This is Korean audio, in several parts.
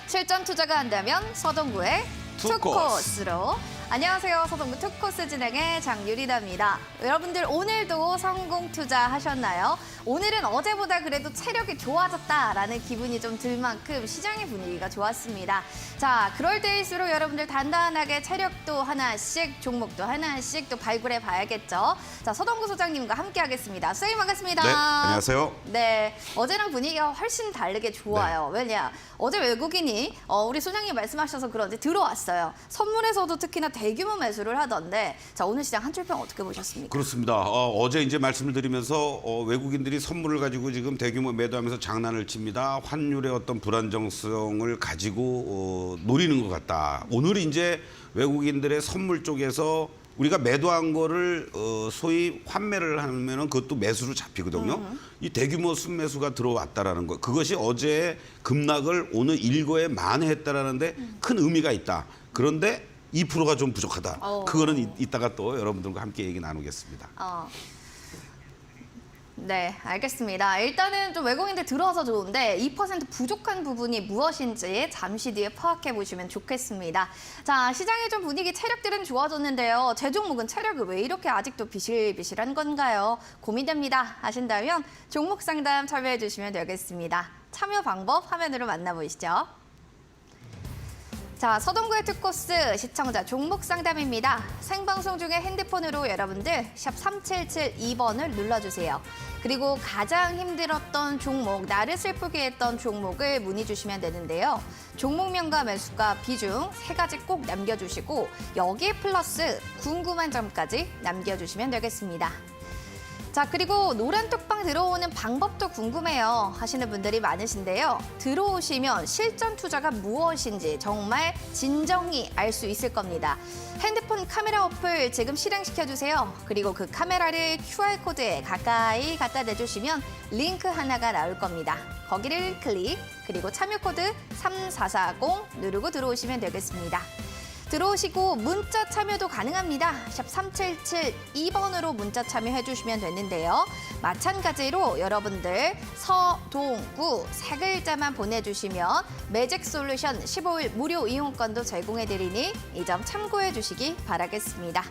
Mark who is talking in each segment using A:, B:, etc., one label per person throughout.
A: 실전 투자가 한다면 서동구의 투코스로. 안녕하세요. 서동구 투코스 진행의 장유리다입니다. 여러분들 오늘도 성공 투자하셨나요? 오늘은 어제보다 그래도 체력이 좋아졌다라는 기분이 좀 들 만큼 시장의 분위기가 좋았습니다. 자, 그럴 때일수록 여러분들 단단하게 체력도 하나씩, 종목도 하나씩 또 발굴해 봐야겠죠. 자, 서동구 소장님과 함께 하겠습니다. 선생님 반갑습니다.
B: 네, 안녕하세요.
A: 네, 어제랑 분위기가 훨씬 다르게 좋아요.
B: 네.
A: 왜냐, 어제 외국인이 우리 소장님 말씀하셔서 그런지 들어왔어요. 선물에서도 특히나 대규모 매수를 하던데, 자, 오늘 시장 한 줄평 어떻게 보셨습니까?
B: 그렇습니다. 어제 이제 말씀을 드리면서 외국인들이 선물을 가지고 지금 대규모 매도하면서 장난을 칩니다. 환율의 어떤 불안정성을 가지고 노리는 것 같다. 오늘 이제 외국인들의 선물 쪽에서 우리가 매도한 거를 소위 환매를 하면은 그것도 매수로 잡히거든요. 이 대규모 순매수가 들어왔다라는 거. 그것이 어제 급락을 오늘 일거에 만회했다라는데 큰 의미가 있다. 그런데 2%가 좀 부족하다. 그거는 이따가 또 여러분들과 함께 얘기 나누겠습니다.
A: 네, 알겠습니다. 일단은 좀 외국인들 들어와서 좋은데 2% 부족한 부분이 무엇인지 잠시 뒤에 파악해 보시면 좋겠습니다. 자, 시장의 좀 분위기, 체력들은 좋아졌는데요. 제 종목은 체력이 왜 이렇게 아직도 비실비실한 건가요? 고민됩니다 하신다면 종목 상담 참여해 주시면 되겠습니다. 참여 방법 화면으로 만나보시죠. 자, 서동구의 투코스 시청자 종목 상담입니다. 생방송 중에 핸드폰으로 여러분들 샵 3772번을 눌러주세요. 그리고 가장 힘들었던 종목, 나를 슬프게 했던 종목을 문의 주시면 되는데요. 종목명과 매수가, 비중 3가지 꼭 남겨주시고 여기에 플러스 궁금한 점까지 남겨주시면 되겠습니다. 자, 그리고 노란 톡방 들어오는 방법도 궁금해요 하시는 분들이 많으신데요. 들어오시면 실전 투자가 무엇인지 정말 진정이 알 수 있을 겁니다. 핸드폰 카메라 어플 지금 실행시켜주세요. 그리고 그 카메라를 QR코드에 가까이 갖다 대주시면 링크 하나가 나올 겁니다. 거기를 클릭, 그리고 참여 코드 3440 누르고 들어오시면 되겠습니다. 들어오시고 문자 참여도 가능합니다. 샵 3772번으로 문자 참여해 주시면 되는데요. 마찬가지로 여러분들 서동구 3글자만 보내주시면 매직 솔루션 15일 무료 이용권도 제공해 드리니 이 점 참고해 주시기 바라겠습니다.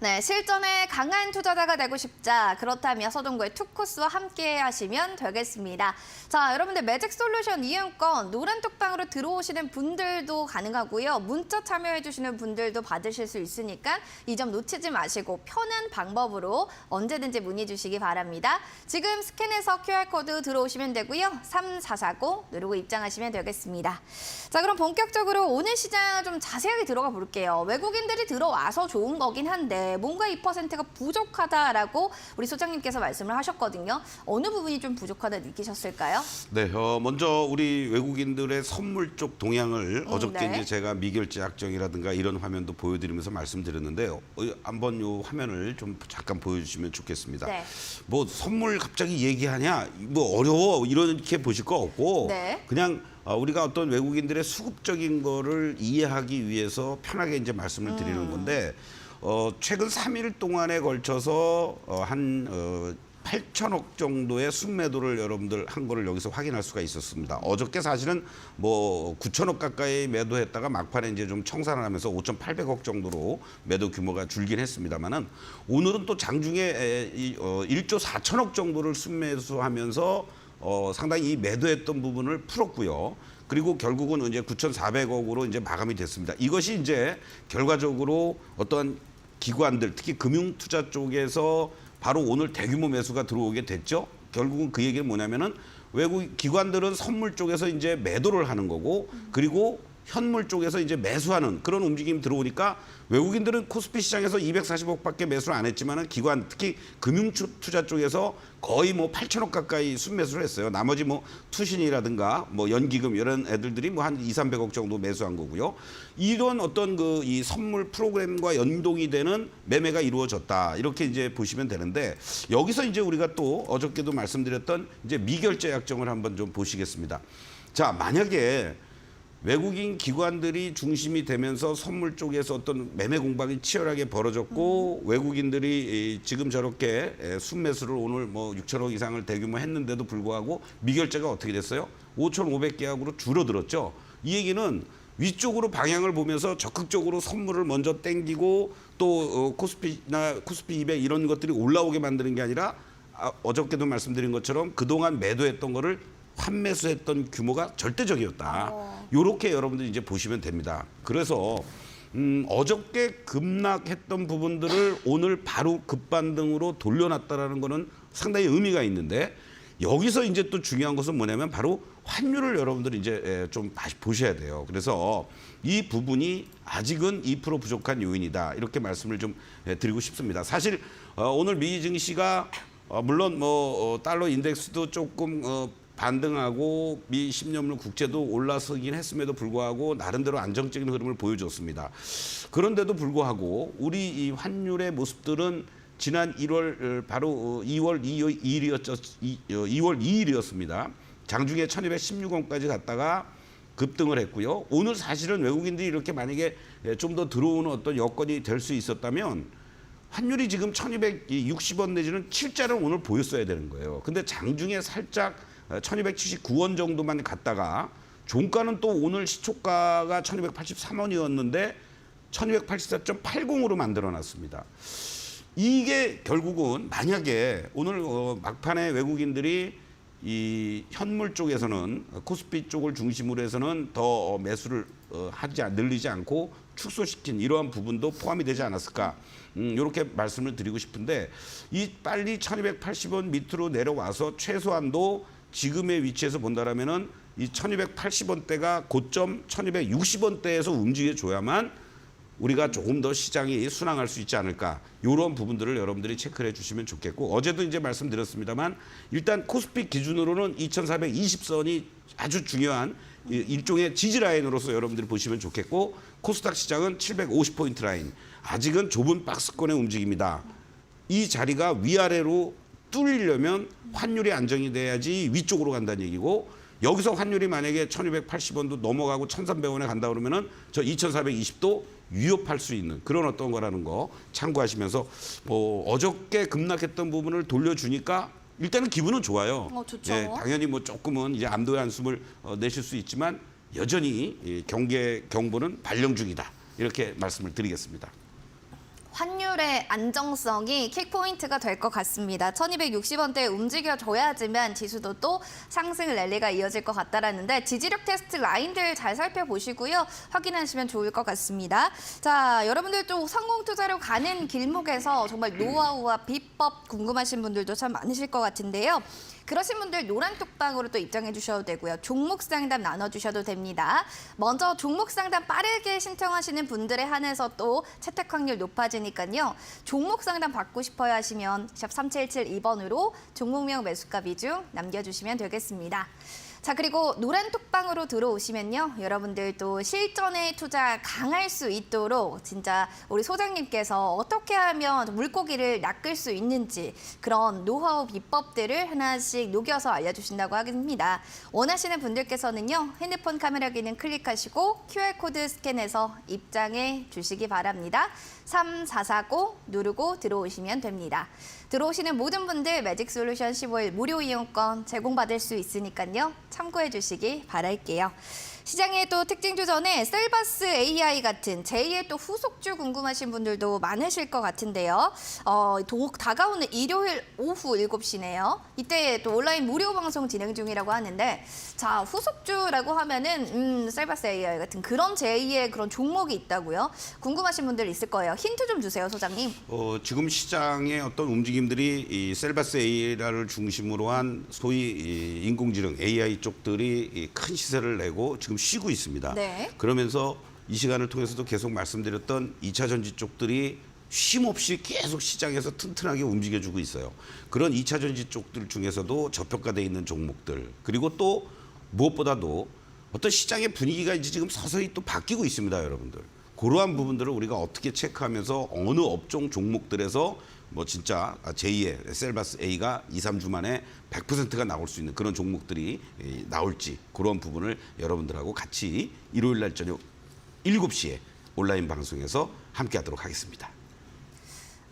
A: 네, 실전에 강한 투자자가 되고 싶자. 그렇다면 서동구의 투코스와 함께 하시면 되겠습니다. 자, 여러분들 매직 솔루션 이용권 노란 톡방으로 들어오시는 분들도 가능하고요. 문자 참여해 주시는 분들도 받으실 수 있으니까 이 점 놓치지 마시고 편한 방법으로 언제든지 문의 주시기 바랍니다. 지금 스캔해서 QR코드 들어오시면 되고요. 3440 누르고 입장하시면 되겠습니다. 자, 그럼 본격적으로 오늘 시장 좀 자세하게 들어가 볼게요. 외국인들이 들어와서 좋은 거긴 한데 뭔가 2%가 부족하다라고 우리 소장님께서 말씀을 하셨거든요. 어느 부분이 좀 부족하다 느끼셨을까요?
B: 네, 먼저 우리 외국인들의 선물 쪽 동향을 어저께
A: 네.
B: 이제 제가 미결제 약정이라든가 이런 화면도 보여드리면서 말씀드렸는데요. 한번 이 화면을 좀 잠깐 보여주시면 좋겠습니다.
A: 네.
B: 뭐 선물 갑자기 얘기하냐, 뭐 어려워 이렇게 보실 거 없고
A: 네.
B: 그냥 우리가 어떤 외국인들의 수급적인 거를 이해하기 위해서 편하게 이제 말씀을 드리는 건데. 최근 3일 동안에 걸쳐서 한 8천억 정도의 순매도를 여러분들 한 거를 여기서 확인할 수가 있었습니다. 어저께 사실은 뭐 9천억 가까이 매도했다가 막판에 이제 좀 청산을 하면서 5,800억 정도로 매도 규모가 줄긴 했습니다만은 오늘은 또 장중에 1조 4천억 정도를 순매수하면서 상당히 이 매도했던 부분을 풀었고요. 그리고 결국은 이제 9,400억으로 이제 마감이 됐습니다. 이것이 이제 결과적으로 어떠한 기관들, 특히 금융투자 쪽에서 바로 오늘 대규모 매수가 들어오게 됐죠. 결국은 그 얘기는 뭐냐면은 외국 기관들은 선물 쪽에서 이제 매도를 하는 거고, 그리고 현물 쪽에서 이제 매수하는 그런 움직임이 들어오니까 외국인들은 코스피 시장에서 240억밖에 매수를 안 했지만은 기관 특히 금융 투자 쪽에서 거의 뭐 8천억 가까이 순매수를 했어요. 나머지 뭐 투신이라든가 뭐 연기금 이런 애들들이 뭐 한 2, 300억 정도 매수한 거고요. 이런 어떤 그 이 선물 프로그램과 연동이 되는 매매가 이루어졌다. 이렇게 이제 보시면 되는데 여기서 이제 우리가 또 어저께도 말씀드렸던 이제 미결제 약정을 한번 좀 보시겠습니다. 자, 만약에 외국인 기관들이 중심이 되면서 선물 쪽에서 어떤 매매 공방이 치열하게 벌어졌고 외국인들이 지금 저렇게 순매수를 오늘 뭐 6천억 이상을 대규모 했는데도 불구하고 미결제가 어떻게 됐어요? 5,500계약으로 줄어들었죠. 이 얘기는 위쪽으로 방향을 보면서 적극적으로 선물을 먼저 땡기고 또 코스피나 코스피 200 이런 것들이 올라오게 만드는 게 아니라 어저께도 말씀드린 것처럼 그동안 매도했던 거를 환매수했던 규모가 절대적이었다. 요렇게 여러분들이 이제 보시면 됩니다. 그래서 어저께 급락했던 부분들을 오늘 바로 급반등으로 돌려놨다라는 거는 상당히 의미가 있는데 여기서 이제 또 중요한 것은 뭐냐면 바로 환율을 여러분들이 이제 좀 다시 보셔야 돼요. 그래서 이 부분이 아직은 2% 부족한 요인이다. 이렇게 말씀을 좀 드리고 싶습니다. 사실 오늘 미 증시가 물론 뭐 달러 인덱스도 조금 반등하고 미 10년물 국채도 올라서긴 했음에도 불구하고 나름대로 안정적인 흐름을 보여줬습니다. 그런데도 불구하고 우리 이 환율의 모습들은 지난 1월 바로 2월 2일이었습니다. 장중에 1216원까지 갔다가 급등을 했고요. 오늘 사실은 외국인들이 이렇게 만약에 좀 더 들어오는 어떤 여건이 될 수 있었다면 환율이 지금 1260원 내지는 7자를 오늘 보였어야 되는 거예요. 근데 장중에 살짝 1279원 정도만 갔다가 종가는 또 오늘 시초가가 1283원이었는데 1284.80으로 만들어놨습니다. 이게 결국은 만약에 오늘 막판에 외국인들이 이 현물 쪽에서는 코스피 쪽을 중심으로 해서는 더 매수를 늘리지 않고 축소시킨 이러한 부분도 포함이 되지 않았을까 이렇게 말씀을 드리고 싶은데 이 빨리 1280원 밑으로 내려와서 최소한도 지금의 위치에서 본다라면은 이 1280원대가 고점 1260원대에서 움직여줘야만 우리가 조금 더 시장이 순항할 수 있지 않을까 이런 부분들을 여러분들이 체크를 해주시면 좋겠고 어제도 이제 말씀드렸습니다만 일단 코스피 기준으로는 2420선이 아주 중요한 일종의 지지라인으로서 여러분들이 보시면 좋겠고 코스닥 시장은 750포인트 라인 아직은 좁은 박스권의 움직임이다. 이 자리가 위아래로 뚫리려면 환율이 안정이 돼야지 위쪽으로 간다는 얘기고 여기서 환율이 만약에 1280원도 넘어가고 1300원에 간다 그러면은 저 2420도 위협할 수 있는 그런 어떤 거라는 거 참고하시면서 어저께 급락했던 부분을 돌려주니까 일단은 기분은 좋아요.
A: 좋죠.
B: 예, 당연히 뭐 조금은 이제 암도의 한숨을 내쉴 수 있지만 여전히 이 경보는 발령 중이다. 이렇게 말씀을 드리겠습니다.
A: 환율의 안정성이 킥포인트가 될 것 같습니다. 1260원대에 움직여줘야지만 지수도 또 상승 랠리가 이어질 것 같다라는데 지지력 테스트 라인들 잘 살펴보시고요. 확인하시면 좋을 것 같습니다. 자, 여러분들 또 성공 투자로 가는 길목에서 정말 노하우와 비법 궁금하신 분들도 참 많으실 것 같은데요. 그러신 분들 노란 톡방으로 또 입장해 주셔도 되고요. 종목 상담 나눠주셔도 됩니다. 먼저 종목 상담 빠르게 신청하시는 분들에 한해서 또 채택 확률 높아지니까요. 종목 상담 받고 싶어요 하시면 샵 3772번으로 종목명 매수가 비중 남겨주시면 되겠습니다. 자, 그리고 노란 톡방으로 들어오시면요. 여러분들 또 실전에 투자 강할 수 있도록 진짜 우리 소장님께서 어떻게 하면 물고기를 낚을 수 있는지 그런 노하우 비법들을 하나씩 녹여서 알려주신다고 합니다. 원하시는 분들께서는요. 핸드폰 카메라 기능 클릭하시고 QR코드 스캔해서 입장해 주시기 바랍니다. 3449 누르고 들어오시면 됩니다. 들어오시는 모든 분들 매직솔루션 15일 무료 이용권 제공받을 수 있으니까요. 참고해 주시기 바랄게요. 시장의 또 특징주 전에 셀바스 AI 같은 제2의 또 후속주 궁금하신 분들도 많으실 것 같은데요. 다가오는 일요일 오후 7시네요. 이때 또 온라인 무료 방송 진행 중이라고 하는데 자, 후속주라고 하면은 셀바스 AI 같은 그런 제2의 그런 종목이 있다고요. 궁금하신 분들 있을 거예요. 힌트 좀 주세요, 소장님.
B: 지금 시장의 어떤 움직임들이 이 셀바스 AI를 중심으로 한 소위 이 인공지능 AI 쪽들이 큰 시세를 내고 지금 쉬고 있습니다.
A: 네.
B: 그러면서 이 시간을 통해서도 계속 말씀드렸던 2차 전지 쪽들이 쉼 없이 계속 시장에서 튼튼하게 움직여주고 있어요. 그런 2차 전지 쪽들 중에서도 저평가되어 있는 종목들, 그리고 또 무엇보다도 어떤 시장의 분위기가 이제 지금 서서히 또 바뀌고 있습니다, 여러분들. 그러한 부분들을 우리가 어떻게 체크하면서 어느 업종 종목들에서 뭐 진짜 제2의 셀바스 A가 2, 3주 만에 100%가 나올 수 있는 그런 종목들이 나올지, 그런 부분을 여러분들하고 같이 일요일 날 저녁 7시에 온라인 방송에서 함께 하도록 하겠습니다.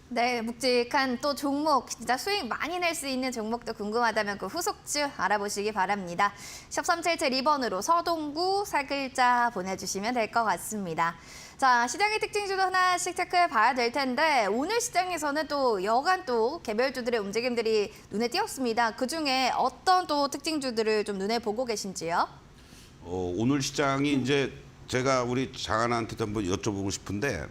A: 네, 묵직한 또 종목, 진짜 수익 많이 낼 수 있는 종목도 궁금하다면 그 후속주 알아보시기 바랍니다. 샵 3772번으로 서동구 세 글자 보내주시면 될 것 같습니다. 자, 시장의 특징주도 하나씩 체크해 봐야 될 텐데 오늘 시장에서는 또 여간 또 개별주들의 움직임들이 눈에 띄었습니다. 그중에 어떤 또 특징주들을 좀 눈에 보고 계신지요?
B: 오늘 시장이 이제 제가 우리 장하나한테도 한번 여쭤보고 싶은데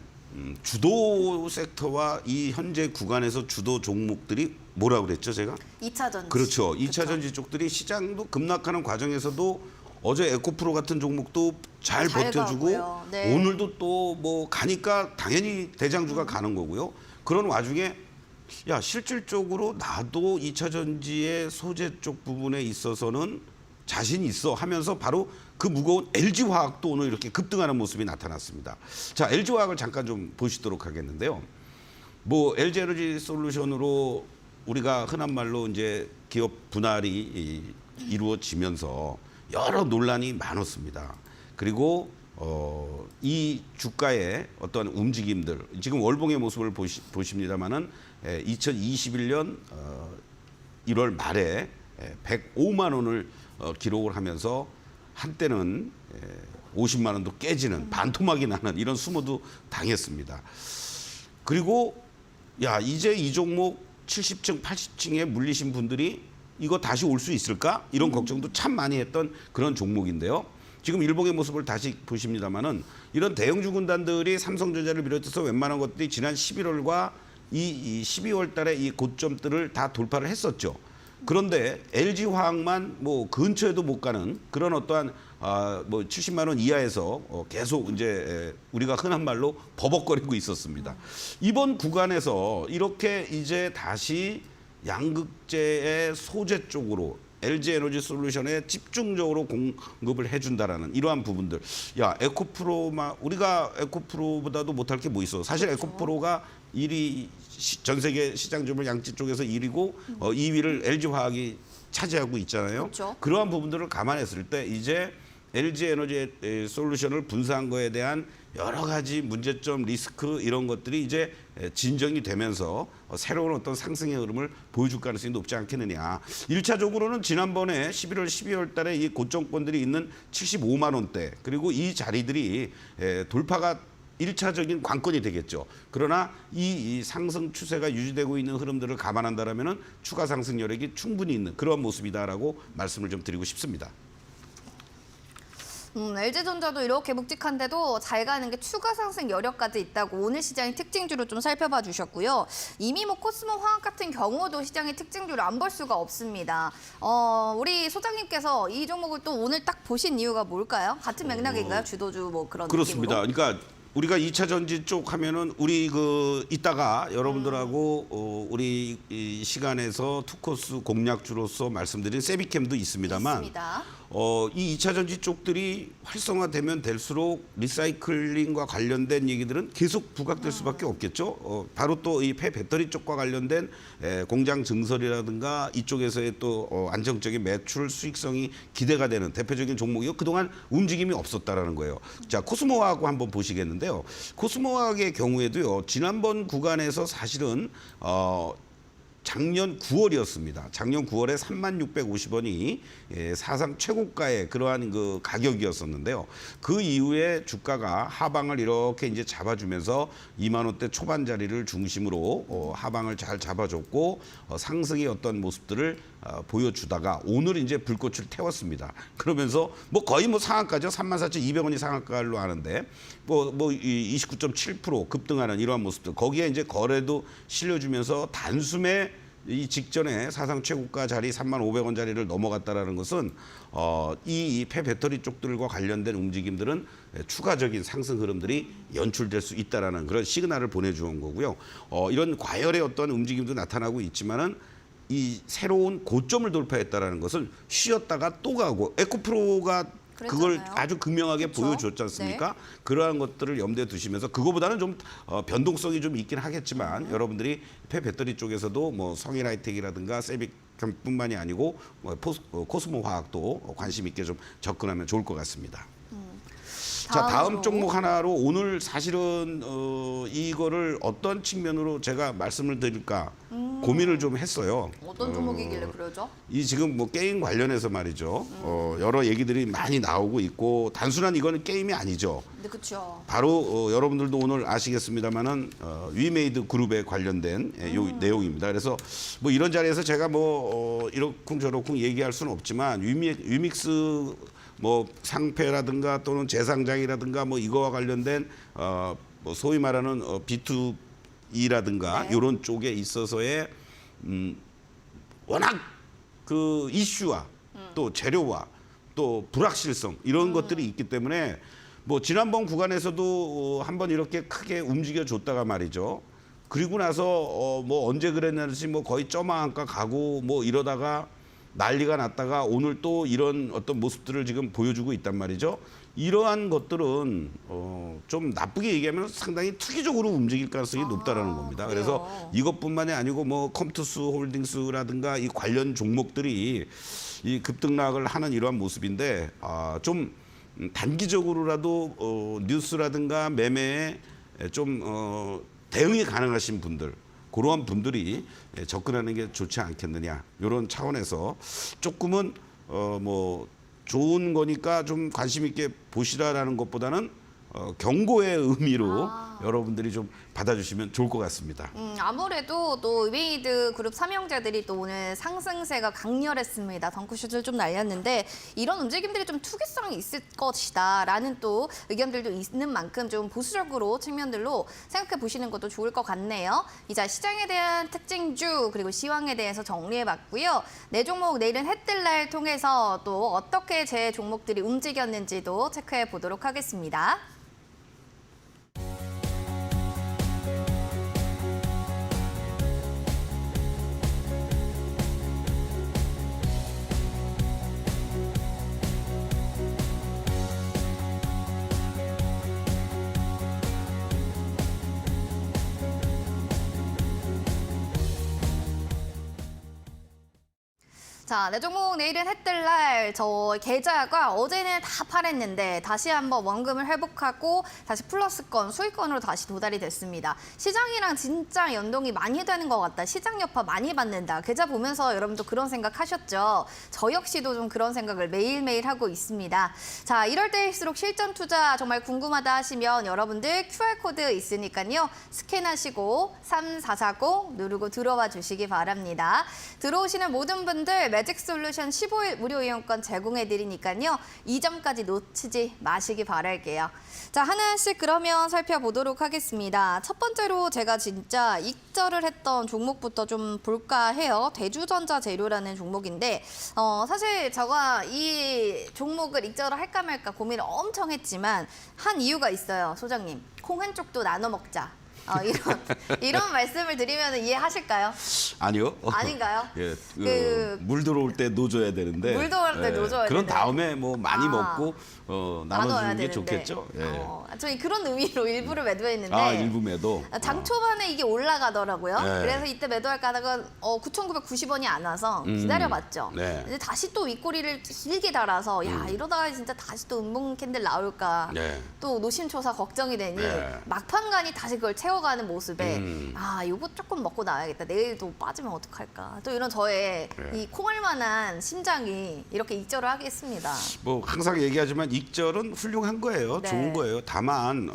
B: 주도 섹터와 이 현재 구간에서 주도 종목들이 뭐라고 그랬죠, 제가?
A: 2차 전지.
B: 그렇죠. 2차
A: 그쵸.
B: 전지 쪽들이 시장도 급락하는 과정에서도 어제 에코프로 같은 종목도 잘
A: 잘
B: 버텨주고
A: 가고요. 네.
B: 오늘도 또 뭐 가니까 당연히 대장주가 가는 거고요. 그런 와중에 야, 실질적으로 나도 2차 전지의 소재 쪽 부분에 있어서는 자신 있어 하면서 바로 그 무거운 LG화학도 오늘 이렇게 급등하는 모습이 나타났습니다. 자, LG화학을 잠깐 좀 보시도록 하겠는데요. 뭐 LG에너지 솔루션으로 우리가 흔한 말로 이제 기업 분할이 이루어지면서 여러 논란이 많았습니다. 그리고 이 주가의 어떤 움직임들, 지금 월봉의 모습을 보십니다만은 2021년 1월 말에 105만 원을 기록을 하면서 한때는 50만 원도 깨지는 반토막이 나는 이런 수모도 당했습니다. 그리고 야, 이제 이 종목 70층, 80층에 물리신 분들이 이거 다시 올 수 있을까? 이런 걱정도 참 많이 했던 그런 종목인데요. 지금 일봉의 모습을 다시 보십니다만은 이런 대형주 군단들이 삼성전자를 비롯해서 웬만한 것들이 지난 11월과 이 12월 달에 이 고점들을 다 돌파를 했었죠. 그런데 LG화학만 뭐 근처에도 못 가는 그런 어떠한 뭐 70만 원 이하에서 계속 이제 우리가 흔한 말로 버벅거리고 있었습니다. 이번 구간에서 이렇게 이제 다시 양극재의 소재 쪽으로 LG에너지 솔루션에 집중적으로 공급을 해준다라는 이러한 부분들. 야, 에코프로마 우리가 에코프로보다도 못할 게 뭐 있어? 사실 그렇죠. 에코프로가 1위 전 세계 시장 점유율 양지 쪽에서 1위고 2위를 LG화학이 차지하고 있잖아요.
A: 그렇죠.
B: 그러한 부분들을 감안했을 때 이제 LG에너지 솔루션을 분사한 거에 대한 여러 가지 문제점, 리스크 이런 것들이 이제 진정이 되면서 새로운 어떤 상승의 흐름을 보여줄 가능성이 높지 않겠느냐. 1차적으로는 지난번에 11월, 12월 달에 이 고점권들이 있는 75만 원대 그리고 이 자리들이 돌파가 1차적인 관건이 되겠죠. 그러나 이 상승 추세가 유지되고 있는 흐름들을 감안한다면은 추가 상승 여력이 충분히 있는 그런 모습이다라고 말씀을 좀 드리고 싶습니다.
A: LG전자도 이렇게 묵직한데도 잘 가는 게 추가 상승 여력까지 있다고 오늘 시장의 특징주로 좀 살펴봐 주셨고요. 이미 뭐 코스모 화학 같은 경우도 시장의 특징주를 안 볼 수가 없습니다. 우리 소장님께서 이 종목을 또 오늘 딱 보신 이유가 뭘까요? 같은 맥락인가요? 주도주 뭐 그런
B: 그렇습니다.
A: 느낌으로?
B: 그러니까 우리가 2차 전지 쪽 하면은 우리 이따가 여러분들하고 우리 이 시간에서 투코스 공략주로서 말씀드린 세비캠도 있습니다만
A: 있습니다.
B: 이 2차 전지 쪽들이 활성화되면 될수록 리사이클링과 관련된 얘기들은 계속 부각될 수밖에 없겠죠. 바로 또 이 폐배터리 쪽과 관련된 공장 증설이라든가 이쪽에서의 또 안정적인 매출 수익성이 기대가 되는 대표적인 종목이요. 그동안 움직임이 없었다라는 거예요. 자, 코스모화학을 한번 보시겠는데요. 코스모화학의 경우에도요. 지난번 구간에서 사실은 작년 9월이었습니다. 작년 9월에 3650원이 사상 최고가의 그러한 그 가격이었었는데요. 그 이후에 주가가 하방을 이렇게 이제 잡아주면서 2만 원대 초반 자리를 중심으로 하방을 잘 잡아줬고 상승의 어떤 모습들을 보여주다가 오늘 이제 불꽃을 태웠습니다. 그러면서 뭐 거의 뭐 상한가죠. 34,200원이 상한가로 하는데 뭐 29.7% 급등하는 이러한 모습들. 거기에 이제 거래도 실려주면서 단숨에 이 직전에 사상 최고가 자리 35,500원짜리를 넘어갔다라는 것은 이 폐배터리 쪽들과 관련된 움직임들은 추가적인 상승 흐름들이 연출될 수 있다라는 그런 시그널을 보내주는 거고요. 이런 과열의 어떤 움직임도 나타나고 있지만은 이 새로운 고점을 돌파했다라는 것은 쉬었다가 또 가고 에코프로가 그걸
A: 그랬잖아요.
B: 아주 극명하게
A: 그쵸?
B: 보여줬지 않습니까? 그러한 것들을 염두에 두시면서 그거보다는 좀 변동성이 좀 있긴 하겠지만 여러분들이 폐배터리 쪽에서도 뭐 성일 하이텍이라든가 세빅뿐만이 아니고 뭐 코스모 화학도 관심 있게 좀 접근하면 좋을 것 같습니다. 자, 다음 종목 하나로 오늘 사실은 이거를 어떤 측면으로 제가 말씀을 드릴까 고민을 좀 했어요.
A: 어떤 종목이길래 그러죠?
B: 이 지금 뭐 게임 관련해서 말이죠. 여러 얘기들이 많이 나오고 있고 단순한 이거는 게임이 아니죠.
A: 네, 그렇죠.
B: 바로 여러분들도 오늘 아시겠습니다만은 위메이드 그룹에 관련된 요 내용입니다. 그래서 뭐 이런 자리에서 제가 뭐 이러쿵저러쿵 얘기할 수는 없지만 위믹스 뭐 상패라든가 또는 재상장이라든가 뭐 이거와 관련된 뭐 소위 말하는 B2E라든가 이런 쪽에 있어서의 워낙 그 이슈와 또 재료와 또 불확실성 이런 것들이 있기 때문에 뭐 지난번 구간에서도 한번 이렇게 크게 움직여 줬다가 말이죠. 그리고 나서 뭐 언제 그랬는지 뭐 거의 점화한가 가고 뭐 이러다가 난리가 났다가 오늘 또 이런 어떤 모습들을 지금 보여주고 있단 말이죠. 이러한 것들은 좀 나쁘게 얘기하면 상당히 투기적으로 움직일 가능성이 높다라는 겁니다.
A: 그래요?
B: 그래서 이것뿐만이 아니고 뭐 컴투스 홀딩스라든가 이 관련 종목들이 이 급등락을 하는 이러한 모습인데 좀 단기적으로라도 뉴스라든가 매매에 좀 대응이 가능하신 분들 그러한 분들이 접근하는 게 좋지 않겠느냐 이런 차원에서 조금은 뭐 좋은 거니까 좀 관심 있게 보시라라는 것보다는 경고의 의미로 여러분들이 좀 받아주시면 좋을 것 같습니다.
A: 아무래도 또 위메이드 그룹 삼형제들이 또 오늘 상승세가 강렬했습니다. 덩크슛을 좀 날렸는데 이런 움직임들이 좀 투기성이 있을 것이다라는 또 의견들도 있는 만큼 좀 보수적으로 측면들로 생각해 보시는 것도 좋을 것 같네요. 이제 시장에 대한 특징주 그리고 시황에 대해서 정리해봤고요. 네 종목 내일은 해뜰날 통해서 또 어떻게 제 종목들이 움직였는지도 체크해 보도록 하겠습니다. 자, 내 종목 내일은 해뜰날 저 계좌가 어제는 다 팔았는데 다시 한번 원금을 회복하고 다시 플러스권, 수익권으로 다시 도달이 됐습니다. 시장이랑 진짜 연동이 많이 되는 것 같다. 시장 여파 많이 받는다. 계좌 보면서 여러분도 그런 생각 하셨죠? 저 역시도 좀 그런 생각을 매일매일 하고 있습니다. 자, 이럴 때일수록 실전 투자 정말 궁금하다 하시면 여러분들 QR코드 있으니까요. 스캔하시고 3440 누르고 들어와 주시기 바랍니다. 들어오시는 모든 분들 매직솔루션 15일 무료 이용권 제공해드리니까요. 이 점까지 놓치지 마시기 바랄게요. 자, 하나씩 그러면 살펴보도록 하겠습니다. 첫 번째로 제가 진짜 익절을 했던 종목부터 좀 볼까 해요. 대주전자 재료라는 종목인데 사실 제가 이 종목을 익절을 할까 말까 고민을 엄청 했지만 한 이유가 있어요. 소장님, 콩 한 쪽도 나눠 먹자. 이런 말씀을 드리면 이해하실까요?
B: 아니요.
A: 아닌가요?
B: 예, 물 들어올 때 놓줘야 되는데.
A: 물 들어올 때 놓줘야
B: 그런
A: 되는데.
B: 다음에 뭐 많이 먹고
A: 나눠야
B: 나눠주는 게
A: 되는데.
B: 좋겠죠. 예.
A: 저희 그런 의미로 일부를 매도했는데
B: 일부 매도.
A: 장 초반에 이게 올라가더라고요.
B: 네.
A: 그래서 이때 매도할까 하다가 9,990원이 안 와서 기다려봤죠.
B: 네.
A: 근데 다시 또 윗꼬리를 길게 달아서 야 이러다가 진짜 다시 또 음봉 캔들 나올까.
B: 네.
A: 또 노심초사 걱정이 되니
B: 네.
A: 막판간이 다시 그걸 채워가는 모습에 요거 조금 먹고 나야겠다. 내일도 빠지면 어떡할까. 또 이런 저의
B: 네.
A: 이 콩할 만한 심장이 이렇게 익절을 하겠습니다.
B: 뭐 항상 얘기하지만 익절은 훌륭한 거예요.
A: 네.
B: 좋은 거예요. 다만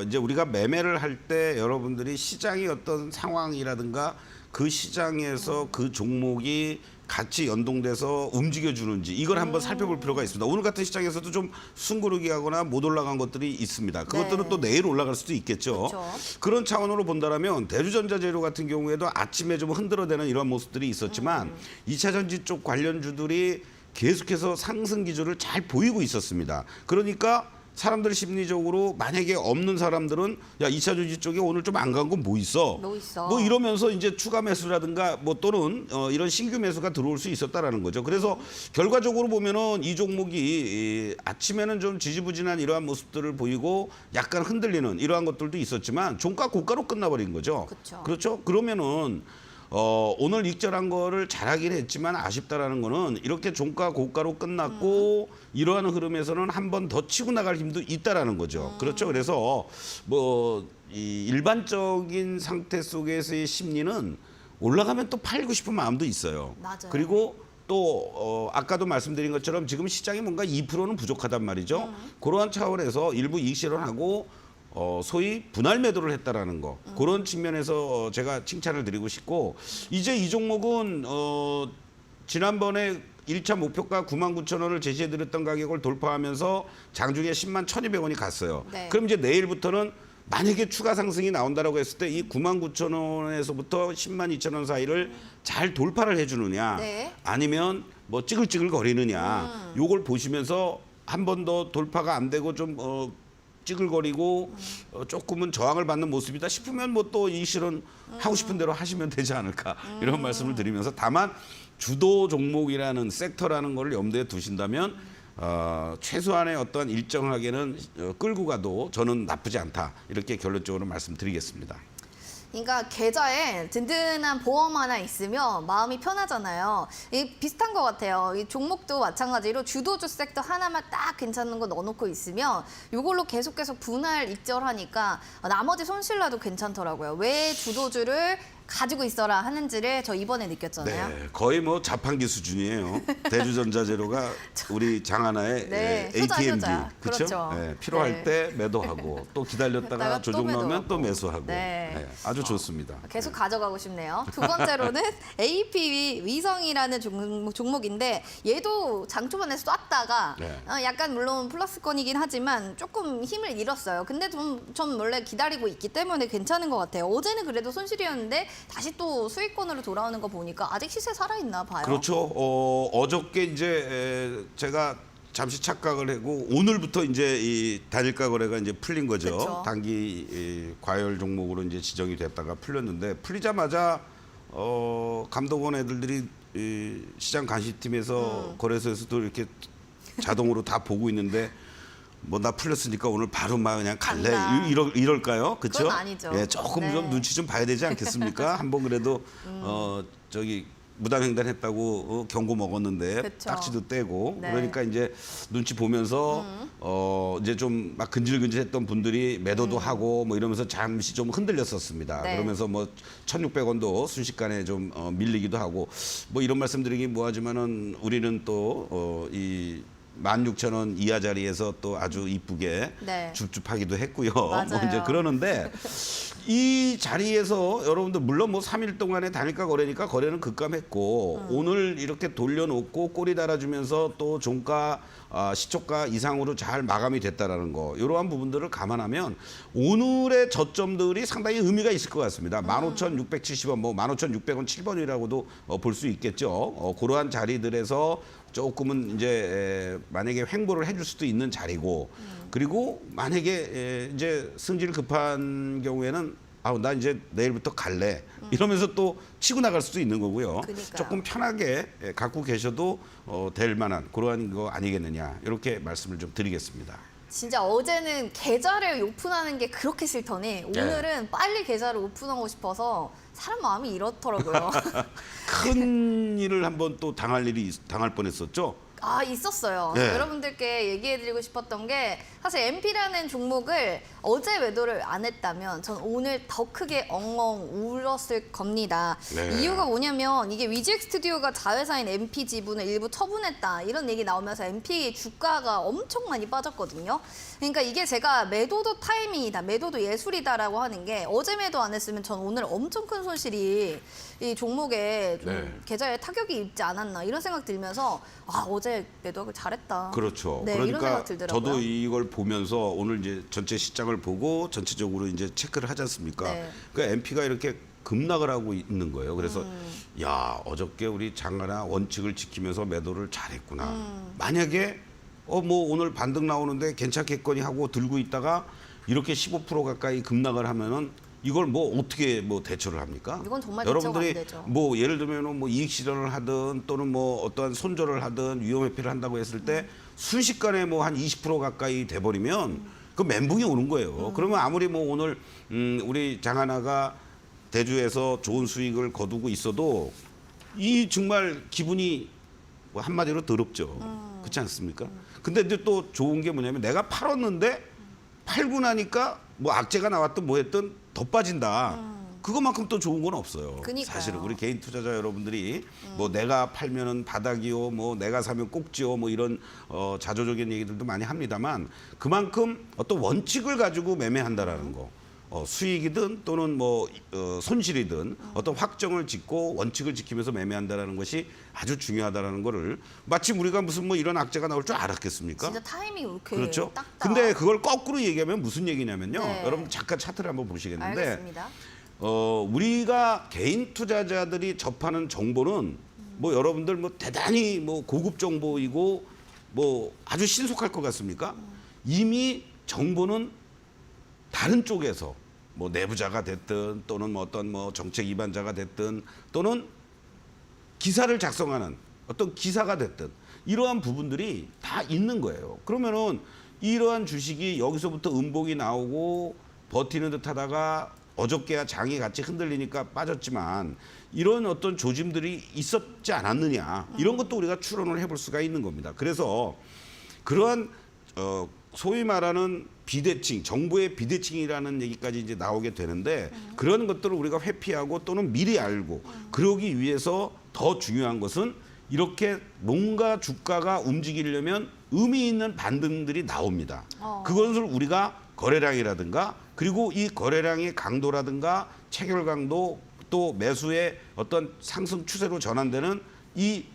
B: 이제 우리가 매매를 할 때 여러분들이 시장의 어떤 상황이라든가 그 시장에서 그 종목이 같이 연동돼서 움직여주는지 이걸 한번 살펴볼 필요가 있습니다. 오늘 같은 시장에서도 좀 숨고르기 하거나 못 올라간 것들이 있습니다. 그것들은
A: 네.
B: 또 내일 올라갈 수도 있겠죠.
A: 그렇죠.
B: 그런 차원으로 본다면 대주전자재료 같은 경우에도 아침에 좀 흔들어대는 이런 모습들이 있었지만 2차 전지 쪽 관련주들이 계속해서 상승 기조를 잘 보이고 있었습니다. 그러니까 사람들 심리적으로 만약에 없는 사람들은 야 2차 전지 쪽에 오늘 좀 안 간 건 뭐 있어?
A: 뭐 있어?
B: 뭐 이러면서 이제 추가 매수라든가 뭐 또는 이런 신규 매수가 들어올 수 있었다라는 거죠. 그래서 결과적으로 보면은 이 종목이 아침에는 좀 지지부진한 이러한 모습들을 보이고 약간 흔들리는 이러한 것들도 있었지만 종가 고가로 끝나버린 거죠.
A: 그쵸.
B: 그렇죠? 그러면은 오늘 익절한 거를 잘하긴 했지만 아쉽다라는 거는 이렇게 종가 고가로 끝났고 이러한 흐름에서는 한 번 더 치고 나갈 힘도 있다라는 거죠. 그렇죠. 그래서 뭐 이 일반적인 상태 속에서의 심리는 올라가면 또 팔고 싶은 마음도 있어요.
A: 맞아요.
B: 그리고 또 아까도 말씀드린 것처럼 지금 시장이 뭔가 2%는 부족하단 말이죠. 그러한 차원에서 일부 이익 실현하고 소위 분할 매도를 했다라는 거 그런 측면에서 제가 칭찬을 드리고 싶고 이제 이 종목은 지난번에 1차 목표가 99,000원을 제시해드렸던 가격을 돌파하면서 장중에 10만 1,200원이 갔어요.
A: 네.
B: 그럼 이제 내일부터는 만약에 추가 상승이 나온다라고 했을 때 이 99,000원에서부터 10만 2,000원 사이를 잘 돌파를 해주느냐
A: 네.
B: 아니면 뭐 찌글찌글 거리느냐 요걸 보시면서 한 번 더 돌파가 안 되고 좀 찌글거리고 조금은 저항을 받는 모습이다 싶으면 뭐 또 이 실은 하고 싶은 대로 하시면 되지 않을까 이런 말씀을 드리면서 다만 주도 종목이라는 섹터라는 걸 염두에 두신다면 최소한의 어떤 일정하게는 끌고 가도 저는 나쁘지 않다 이렇게 결론적으로 말씀드리겠습니다.
A: 그러니까 계좌에 든든한 보험 하나 있으면 마음이 편하잖아요. 이 비슷한 것 같아요. 이 종목도 마찬가지로 주도주 섹터 하나만 딱 괜찮은 거 넣어놓고 있으면 이걸로 계속해서 분할 익절하니까 나머지 손실나도 괜찮더라고요. 왜 주도주를 가지고 있어라 하는지를 저 이번에 느꼈잖아요.
B: 네, 거의 뭐 자판기 수준이에요. 대주전자재료가 우리 장하나의
A: 네,
B: ATM기,
A: 효자.
B: 그렇죠?
A: 그렇죠.
B: 네, 필요할
A: 네.
B: 때 매도하고 또 기다렸다가
A: 그러다가 또
B: 조정 나오면
A: 매도하고.
B: 또 매수하고,
A: 네.
B: 네, 아주 좋습니다.
A: 계속 가져가고 싶네요. 두 번째로는 AP 위성이라는 종목인데 얘도 장초반에 쐈다가
B: 네.
A: 약간 물론 플러스권이긴 하지만 조금 힘을 잃었어요. 근데 좀 원래 기다리고 있기 때문에 괜찮은 것 같아요. 어제는 그래도 손실이었는데 다시 또 수익권으로 돌아오는 거 보니까 아직 시세 살아있나 봐요.
B: 그렇죠. 어저께 이제 제가 잠시 착각을 하고 오늘부터 이제 이 단일가 거래가 이제 풀린 거죠.
A: 그쵸.
B: 단기 과열 종목으로 이제 지정이 됐다가 풀렸는데 풀리자마자 감독원 애들이 이 시장 감시팀에서 거래소에서도 이렇게 자동으로 다 보고 있는데 뭐 나 풀렸으니까 오늘 바로 막 그냥 갈래
A: 간다.
B: 이럴까요? 그렇죠?
A: 그건 아니죠.
B: 예, 조금
A: 네.
B: 좀 눈치 좀 봐야 되지 않겠습니까? 한번 그래도 저기 무단횡단했다고 경고 먹었는데
A: 그쵸.
B: 딱지도 떼고
A: 네.
B: 그러니까 이제 눈치 보면서 이제 좀 막 근질근질했던 분들이 매도도 하고 뭐 이러면서 잠시 좀 흔들렸었습니다.
A: 네.
B: 그러면서 뭐 1,600원도 순식간에 좀 밀리기도 하고 뭐 이런 말씀드리긴 뭐하지만은 우리는 또 이 16,000원 이하 자리에서 또 아주 이쁘게
A: 네.
B: 줍줍하기도 했고요. 뭐
A: 맞아요.
B: 이제 그러는데 이 자리에서 여러분들 물론 뭐 3일 동안에 단일가 거래니까 거래는 급감했고 오늘 이렇게 돌려놓고 꼬리 달아주면서 또 종가 시초가 이상으로 잘 마감이 됐다라는 거 이러한 부분들을 감안하면 오늘의 저점들이 상당히 의미가 있을 것 같습니다. 15,670원, 뭐 15,600원 7번이라고도 볼 수 있겠죠. 그러한 자리들에서 조금은 이제 만약에 횡보를 해줄 수도 있는 자리고 그리고 만약에 이제 승질 급한 경우에는 나 이제 내일부터 갈래 이러면서 또 치고 나갈 수도 있는 거고요.
A: 그러니까요.
B: 조금 편하게 갖고 계셔도 될 만한 그러한 거 아니겠느냐 이렇게 말씀을 좀 드리겠습니다.
A: 진짜 어제는 계좌를 오픈하는 게 그렇게 싫더니 오늘은 빨리 계좌를 오픈하고 싶어서 사람 마음이 이렇더라고요.
B: 큰 일을 한번 또 당할 뻔했었죠.
A: 있었어요.
B: 네.
A: 여러분들께 얘기해드리고 싶었던 게 사실 MP라는 종목을 어제 매도를 안 했다면 전 오늘 더 크게 엉엉 울었을 겁니다.
B: 네.
A: 이유가 뭐냐면 이게 위즈익 스튜디오가 자회사인 MP 지분을 일부 처분했다 이런 얘기 나오면서 MP 주가가 엄청 많이 빠졌거든요. 그러니까 이게 제가 매도도 타이밍이다, 매도도 예술이다라고 하는 게 어제 매도 안 했으면 전 오늘 엄청 큰 손실이 이 종목에 좀
B: 네.
A: 계좌에 타격이 있지 않았나 이런 생각 들면서 어제 매도하길 잘했다.
B: 그렇죠.
A: 네, 이런
B: 그러니까
A: 생각 들더라고요.
B: 저도 이걸 보면서 오늘 이제 전체 시장을 보고 전체적으로 이제 체크를 하지 않습니까?
A: 네.
B: 그러니까 MP가 이렇게 급락을 하고 있는 거예요. 그래서 야, 어저께 우리 장하나 원칙을 지키면서 매도를 잘했구나. 만약에 뭐 오늘 반등 나오는데 괜찮겠거니 하고 들고 있다가 이렇게 15% 가까이 급락을 하면은 이걸 뭐 어떻게 뭐 대처를 합니까?
A: 이건 정말 대처가
B: 여러분들이
A: 안 되죠.
B: 뭐 예를 들면은 뭐 이익 실현을 하든 또는 뭐 어떠한 손절을 하든 위험 회피를 한다고 했을 때 순식간에 뭐 한 20% 가까이 돼 버리면 그 멘붕이 오는 거예요. 그러면 아무리 뭐 오늘 우리 장하나가 대주에서 좋은 수익을 거두고 있어도 이 정말 기분이 뭐 한마디로 더럽죠. 그렇지 않습니까? 근데 이제 또 좋은 게 뭐냐면 내가 팔았는데 팔고 나니까 뭐 악재가 나왔든 뭐 했든 더 빠진다. 그것만큼 또 좋은 건 없어요.
A: 그러니까요.
B: 사실은 우리 개인 투자자 여러분들이 뭐 내가 팔면은 바닥이요, 뭐 내가 사면 꼭지요, 뭐 이런 자조적인 얘기들도 많이 합니다만 그만큼 어떤 원칙을 가지고 매매한다라는 거. 수익이든 또는 뭐 손실이든 어떤 확정을 짓고 원칙을 지키면서 매매한다라는 것이 아주 중요하다라는 거를 마침 우리가 무슨 뭐 이런 악재가 나올 줄 알았겠습니까?
A: 진짜 타이밍이 이렇게
B: 그렇죠.
A: 딱딱.
B: 근데 그걸 거꾸로 얘기하면 무슨 얘기냐면요.
A: 네.
B: 여러분 잠깐 차트를 한번 보시겠는데
A: 알겠습니다.
B: 우리가 개인 투자자들이 접하는 정보는 뭐 여러분들 뭐 대단히 뭐 고급 정보이고 뭐 아주 신속할 것 같습니까? 이미 정보는 다른 쪽에서 뭐 내부자가 됐든 또는 뭐 어떤 뭐 정책 위반자가 됐든 또는 기사를 작성하는 어떤 기사가 됐든 이러한 부분들이 다 있는 거예요. 그러면은 이러한 주식이 여기서부터 음봉이 나오고 버티는 듯 하다가 어저께야 장이 같이 흔들리니까 빠졌지만 이런 어떤 조짐들이 있었지 않았느냐 이런 것도 우리가 추론을 해볼 수가 있는 겁니다. 그래서 그러한 소위 말하는 비대칭, 정보의 비대칭이라는 얘기까지 이제 나오게 되는데 그런 것들을 우리가 회피하고 또는 미리 알고 그러기 위해서 더 중요한 것은 이렇게 뭔가 주가가 움직이려면 의미 있는 반등들이 나옵니다. 그것을 우리가 거래량이라든가 그리고 이 거래량의 강도라든가 체결 강도 또 매수의 어떤 상승 추세로 전환되는 이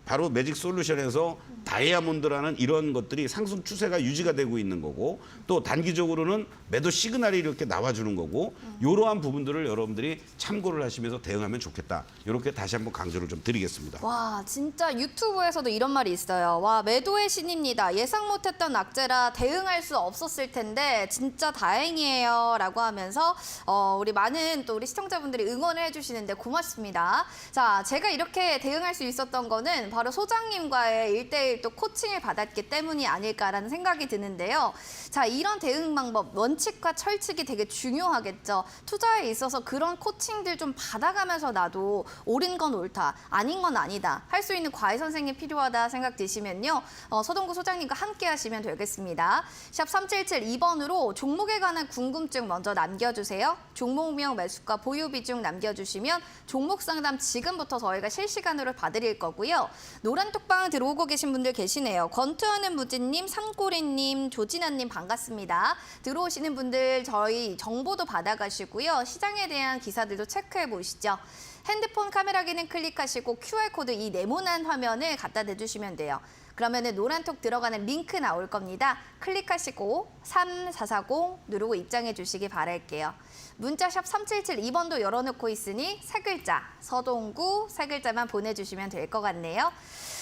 B: 바로 매직 솔루션에서 다이아몬드라는 이런 것들이 상승 추세가 유지가 되고 있는 거고 또 단기적으로는 매도 시그널이 이렇게 나와주는 거고 이러한 부분들을 여러분들이 참고를 하시면서 대응하면 좋겠다. 이렇게 다시 한번 강조를 좀 드리겠습니다.
A: 와, 진짜 유튜브에서도 이런 말이 있어요. 와, 매도의 신입니다. 예상 못했던 악재라 대응할 수 없었을 텐데 진짜 다행이에요. 라고 하면서 우리 많은 또 우리 시청자분들이 응원을 해주시는데 고맙습니다. 자, 제가 이렇게 대응할 수 있었던 거는 바로 소장님과의 1대1 또 코칭을 받았기 때문이 아닐까라는 생각이 드는데요. 자, 이런 대응 방법, 원칙과 철칙이 되게 중요하겠죠. 투자에 있어서 그런 코칭들 좀 받아가면서 나도 옳은 건 옳다, 아닌 건 아니다. 할 수 있는 과외 선생님 필요하다 생각 드시면요. 서동구 소장님과 함께 하시면 되겠습니다. 샵 3772번으로 종목에 관한 궁금증 먼저 남겨주세요. 종목명, 매수가, 보유 비중 남겨주시면 종목 상담 지금부터 저희가 실시간으로 봐드릴 거고요. 노란 톡방 들어오고 계신 분들 계시네요. 권투하는 무진님, 삼꼬리님, 조진아님 반갑습니다. 들어오시는 분들 저희 정보도 받아가시고요. 시장에 대한 기사들도 체크해 보시죠. 핸드폰 카메라 기능 클릭하시고 QR코드 이 네모난 화면을 갖다 대주시면 돼요. 그러면은 노란톡 들어가는 링크 나올 겁니다. 클릭하시고 3440 누르고 입장해 주시기 바랄게요. 문자샵 3772번도 열어놓고 있으니 세 글자, 서동구 세 글자만 보내주시면 될 것 같네요.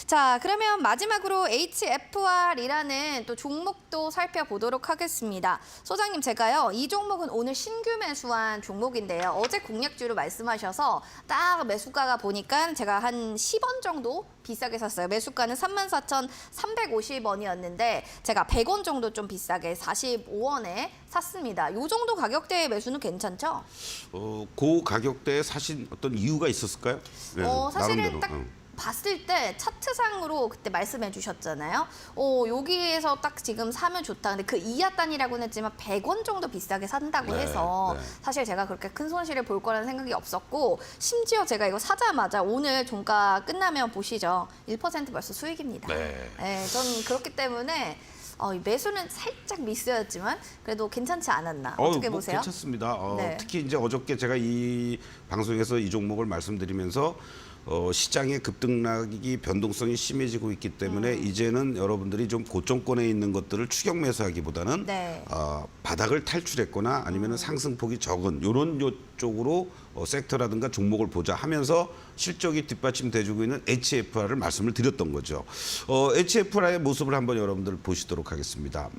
A: 자, 그러면 마지막으로 HFR이라는 또 종목도 살펴보도록 하겠습니다. 소장님, 제가요, 이 종목은 오늘 신규 매수한 종목인데요. 어제 공략주로 말씀하셔서 딱 매수가가 보니까 제가 한 10원 정도 비싸게 샀어요. 매수가는 34,350원이었는데 제가 100원 정도 좀 비싸게 45원에 샀습니다. 이 정도 가격대의 매수는 괜찮죠?
B: 그 가격대에 사신 어떤 이유가 있었을까요? 네,
A: 사실은
B: 나름대로.
A: 딱 봤을 때 차트상으로 그때 말씀해 주셨잖아요. 여기에서 딱 지금 사면 좋다. 근데 그 이하 단위라고는 했지만 100원 정도 비싸게 산다고
B: 네,
A: 해서
B: 네.
A: 사실 제가 그렇게 큰 손실을 볼 거라는 생각이 없었고 심지어 제가 이거 사자마자 오늘 종가 끝나면 보시죠. 1% 벌써 수익입니다.
B: 네.
A: 네, 전 그렇기 때문에 이 매수는 살짝 미스였지만 그래도 괜찮지 않았나? 어떻게
B: 뭐
A: 보세요?
B: 괜찮습니다.
A: 네.
B: 특히 이제 어저께 제가 이 방송에서 이 종목을 말씀드리면서 시장의 급등락이 변동성이 심해지고 있기 때문에 이제는 여러분들이 좀 고점권에 있는 것들을 추격 매수하기보다는
A: 네.
B: 바닥을 탈출했거나 아니면 상승폭이 적은 이런 쪽으로 섹터라든가 종목을 보자 하면서 실적이 뒷받침돼주고 있는 HFR을 말씀을 드렸던 거죠. HFR의 모습을 한번 여러분들 보시도록 하겠습니다.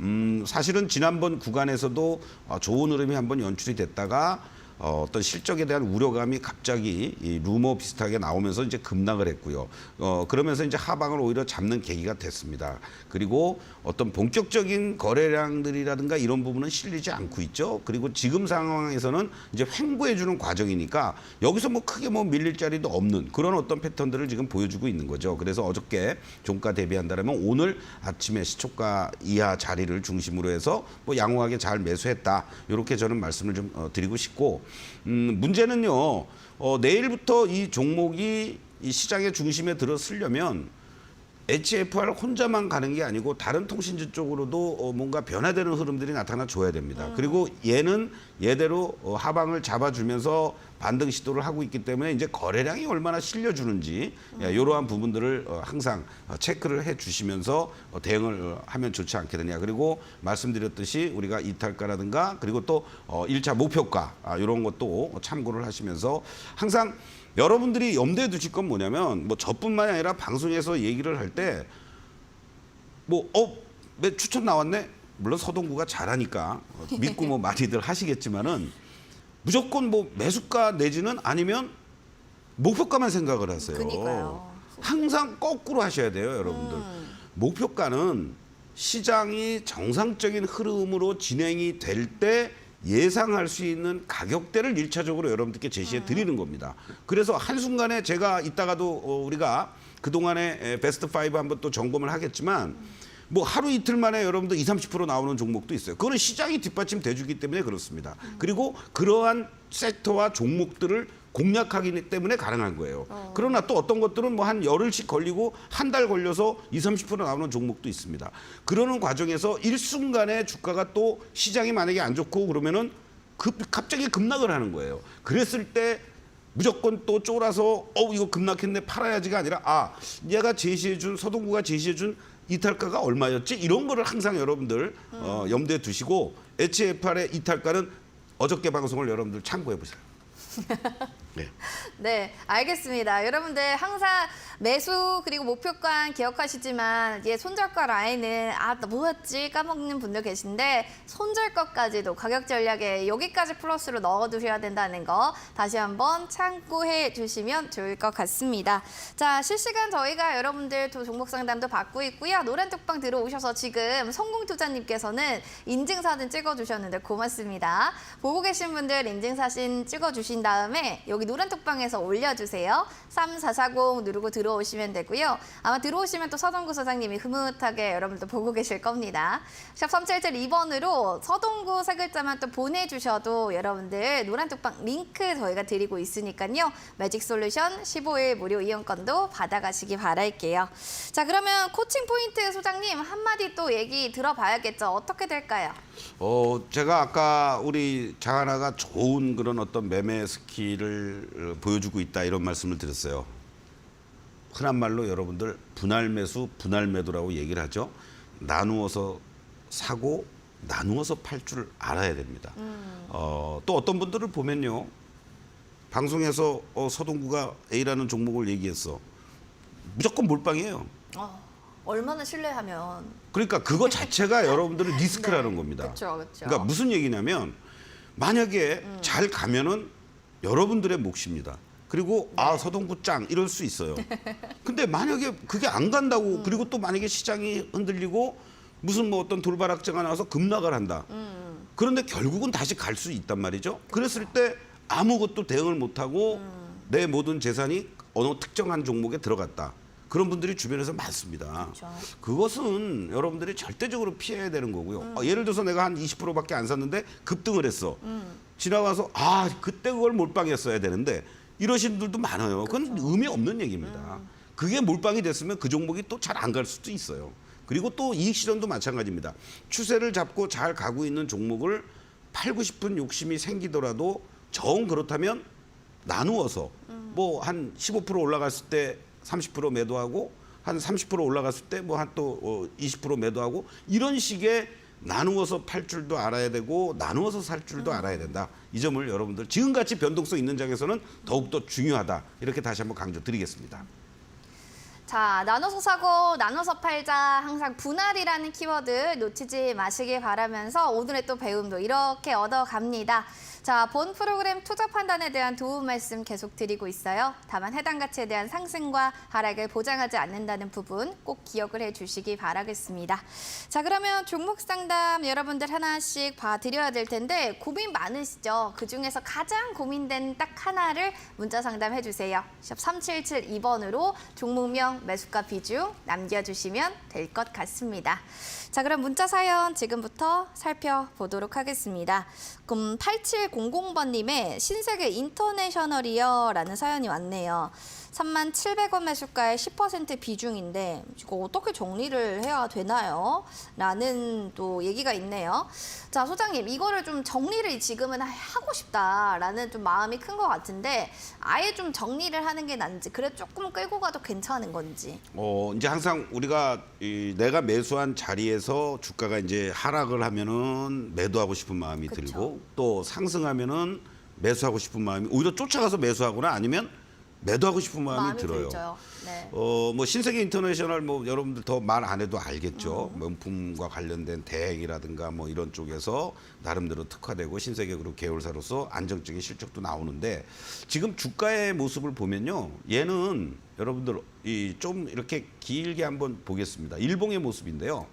B: 사실은 지난번 구간에서도 좋은 흐름이 한번 연출이 됐다가 어떤 실적에 대한 우려감이 갑자기 이 루머 비슷하게 나오면서 이제 급락을 했고요. 그러면서 이제 하방을 오히려 잡는 계기가 됐습니다. 그리고 어떤 본격적인 거래량들이라든가 이런 부분은 실리지 않고 있죠. 그리고 지금 상황에서는 이제 횡보해주는 과정이니까 여기서 뭐 크게 뭐 밀릴 자리도 없는 그런 어떤 패턴들을 지금 보여주고 있는 거죠. 그래서 어저께 종가 대비한다면 오늘 아침에 시초가 이하 자리를 중심으로 해서 뭐 양호하게 잘 매수했다. 이렇게 저는 말씀을 좀 드리고 싶고 문제는요. 내일부터 이 종목이 이 시장의 중심에 들어서려면 HFR 혼자만 가는 게 아니고 다른 통신주 쪽으로도 뭔가 변화되는 흐름들이 나타나 줘야 됩니다. 그리고 얘는 얘대로 하방을 잡아주면서 반등 시도를 하고 있기 때문에 이제 거래량이 얼마나 실려주는지 이러한 부분들을 항상 체크를 해주시면서 대응을 하면 좋지 않겠느냐. 그리고 말씀드렸듯이 우리가 이탈가라든가 그리고 또 1차 목표가 이런 것도 참고를 하시면서 항상 여러분들이 염두에 두실 건 뭐냐면 뭐 저뿐만이 아니라 방송에서 얘기를 할 때 뭐 추천 나왔네. 물론 서동구가 잘하니까 믿고 뭐 많이들 하시겠지만은 무조건 뭐 매수가 내지는 아니면 목표가만 생각을 하세요.
A: 그러니까요.
B: 항상 거꾸로 하셔야 돼요, 여러분들. 목표가는 시장이 정상적인 흐름으로 진행이 될 때 예상할 수 있는 가격대를 일차적으로 여러분들께 제시해 드리는 겁니다. 그래서 한순간에 제가 이따가도 우리가 그동안에 베스트 5 한번 또 점검을 하겠지만 뭐 하루 이틀 만에 여러분들 20-30% 나오는 종목도 있어요. 그거는 시장이 뒷받침 돼주기 때문에 그렇습니다. 그리고 그러한 섹터와 종목들을 공략하기 때문에 가능한 거예요. 그러나 또 어떤 것들은 뭐 한 열흘씩 걸리고 한 달 걸려서 20-30% 나오는 종목도 있습니다. 그러는 과정에서 일순간에 주가가 또 시장이 만약에 안 좋고 그러면은 갑자기 급락을 하는 거예요. 그랬을 때 무조건 또 쫄아서 이거 급락했네 팔아야지가 아니라 얘가 제시해준 서동구가 제시해준 이탈가가 얼마였지? 이런 거를 항상 여러분들 염두에 두시고 HFR의 이탈가는 어저께 방송을 여러분들 참고해 보세요. 네.
A: 네, 알겠습니다. 여러분들 항상 매수 그리고 목표가 기억하시지만 손절가 라인은 뭐였지 까먹는 분들 계신데 손절가까지도 가격 전략에 여기까지 플러스로 넣어두셔야 된다는 거 다시 한번 참고해 주시면 좋을 것 같습니다. 자, 실시간 저희가 여러분들 종목 상담도 받고 있고요. 노란 톡방 들어오셔서 지금 성공투자님께서는 인증사진 찍어주셨는데 고맙습니다. 보고 계신 분들 인증사진 찍어주신 다음에 여기 노란 톡방에서 올려주세요. 3440 누르고 들어오시면 되고요. 아마 들어오시면 또 서동구 소장님이 흐뭇하게 여러분들 보고 계실 겁니다. 샵 3772번으로 서동구 세 글자만 또 보내주셔도 여러분들 노란 톡방 링크 저희가 드리고 있으니까요. 매직 솔루션 15일 무료 이용권도 받아가시기 바랄게요. 자, 그러면 코칭 포인트 소장님 한마디 또 얘기 들어봐야겠죠. 어떻게 될까요?
B: 제가 아까 우리 장하나가 좋은 그런 어떤 매매 스킬을 보여주고 있다 이런 말씀을 드렸어요. 흔한 말로 여러분들 분할 매수, 분할 매도라고 얘기를 하죠. 나누어서 사고 나누어서 팔 줄 알아야 됩니다. 또 어떤 분들을 보면요. 방송에서 서동구가 A라는 종목을 얘기했어. 무조건 몰빵이에요.
A: 얼마나 신뢰하면.
B: 그러니까 그거 자체가 여러분들은 리스크라는 겁니다.
A: 그렇죠.
B: 그러니까 무슨 얘기냐면 만약에 잘 가면은 여러분들의 몫입니다. 그리고 서동구 짱 이럴 수 있어요. 근데 만약에 그게 안 간다고 그리고 또 만약에 시장이 흔들리고 무슨 뭐 어떤 돌발악재가 나와서 급락을 한다. 그런데 결국은 다시 갈 수 있단 말이죠. 그랬을 때 아무것도 대응을 못하고 내 모든 재산이 어느 특정한 종목에 들어갔다. 그런 분들이 주변에서 많습니다.
A: 그렇죠.
B: 그것은 여러분들이 절대적으로 피해야 되는 거고요. 예를 들어서 내가 한 20%밖에 안 샀는데 급등을 했어. 지나가서 그때 그걸 몰빵했어야 되는데 이러신 분들도 많아요. 그건 의미 없는 얘기입니다. 그게 몰빵이 됐으면 그 종목이 또 잘 안 갈 수도 있어요. 그리고 또 이익 실현도 마찬가지입니다. 추세를 잡고 잘 가고 있는 종목을 팔고 싶은 욕심이 생기더라도 정 그렇다면 나누어서 뭐 한 15% 올라갔을 때 30% 매도하고 한 30% 올라갔을 때 뭐 한 또 20% 매도하고 이런 식의 나누어서 팔 줄도 알아야 되고 나누어서 살 줄도 알아야 된다. 이 점을 여러분들 지금같이 변동성 있는 장에서는 더욱더 중요하다. 이렇게 다시 한번 강조드리겠습니다.
A: 자, 나눠서 사고 나눠서 팔자. 항상 분할이라는 키워드 놓치지 마시길 바라면서 오늘의 또 배움도 이렇게 얻어갑니다. 자, 본 프로그램 투자 판단에 대한 도움 말씀 계속 드리고 있어요. 다만 해당 가치에 대한 상승과 하락을 보장하지 않는다는 부분 꼭 기억을 해주시기 바라겠습니다. 자, 그러면 종목 상담 여러분들 하나씩 봐드려야 될 텐데 고민 많으시죠? 그중에서 가장 고민된 딱 하나를 문자 상담해 주세요. 샵 3772번으로 종목명, 매수가 비중 남겨주시면 될 것 같습니다. 자, 그럼 문자 사연 지금부터 살펴보도록 하겠습니다. 그럼 8700번님의 신세계 인터내셔널이요 라는 사연이 왔네요. 37,000원 매수가의 10% 비중인데 이거 어떻게 정리를 해야 되나요? 라는 또 얘기가 있네요. 자, 소장님 이거를 좀 정리를 지금은 하고 싶다라는 좀 마음이 큰 것 같은데 아예 좀 정리를 하는 게 난지 그래 조금 끌고 가도 괜찮은 건지.
B: 이제 항상 우리가 내가 매수한 자리에서 주가가 이제 하락을 하면은 매도하고 싶은 마음이
A: 그쵸.
B: 들고 또 상승하면은 매수하고 싶은 마음이 오히려 쫓아가서 매수하거나 아니면 매도하고 싶은 마음이 들어요.
A: 들죠. 네.
B: 뭐 신세계 인터내셔널 뭐 여러분들 더 말 안 해도 알겠죠. 명품과 관련된 대행이라든가 뭐 이런 쪽에서 나름대로 특화되고 신세계 그룹 계열사로서 안정적인 실적도 나오는데 지금 주가의 모습을 보면요. 얘는 여러분들 좀 이렇게 길게 한번 보겠습니다. 일봉의 모습인데요.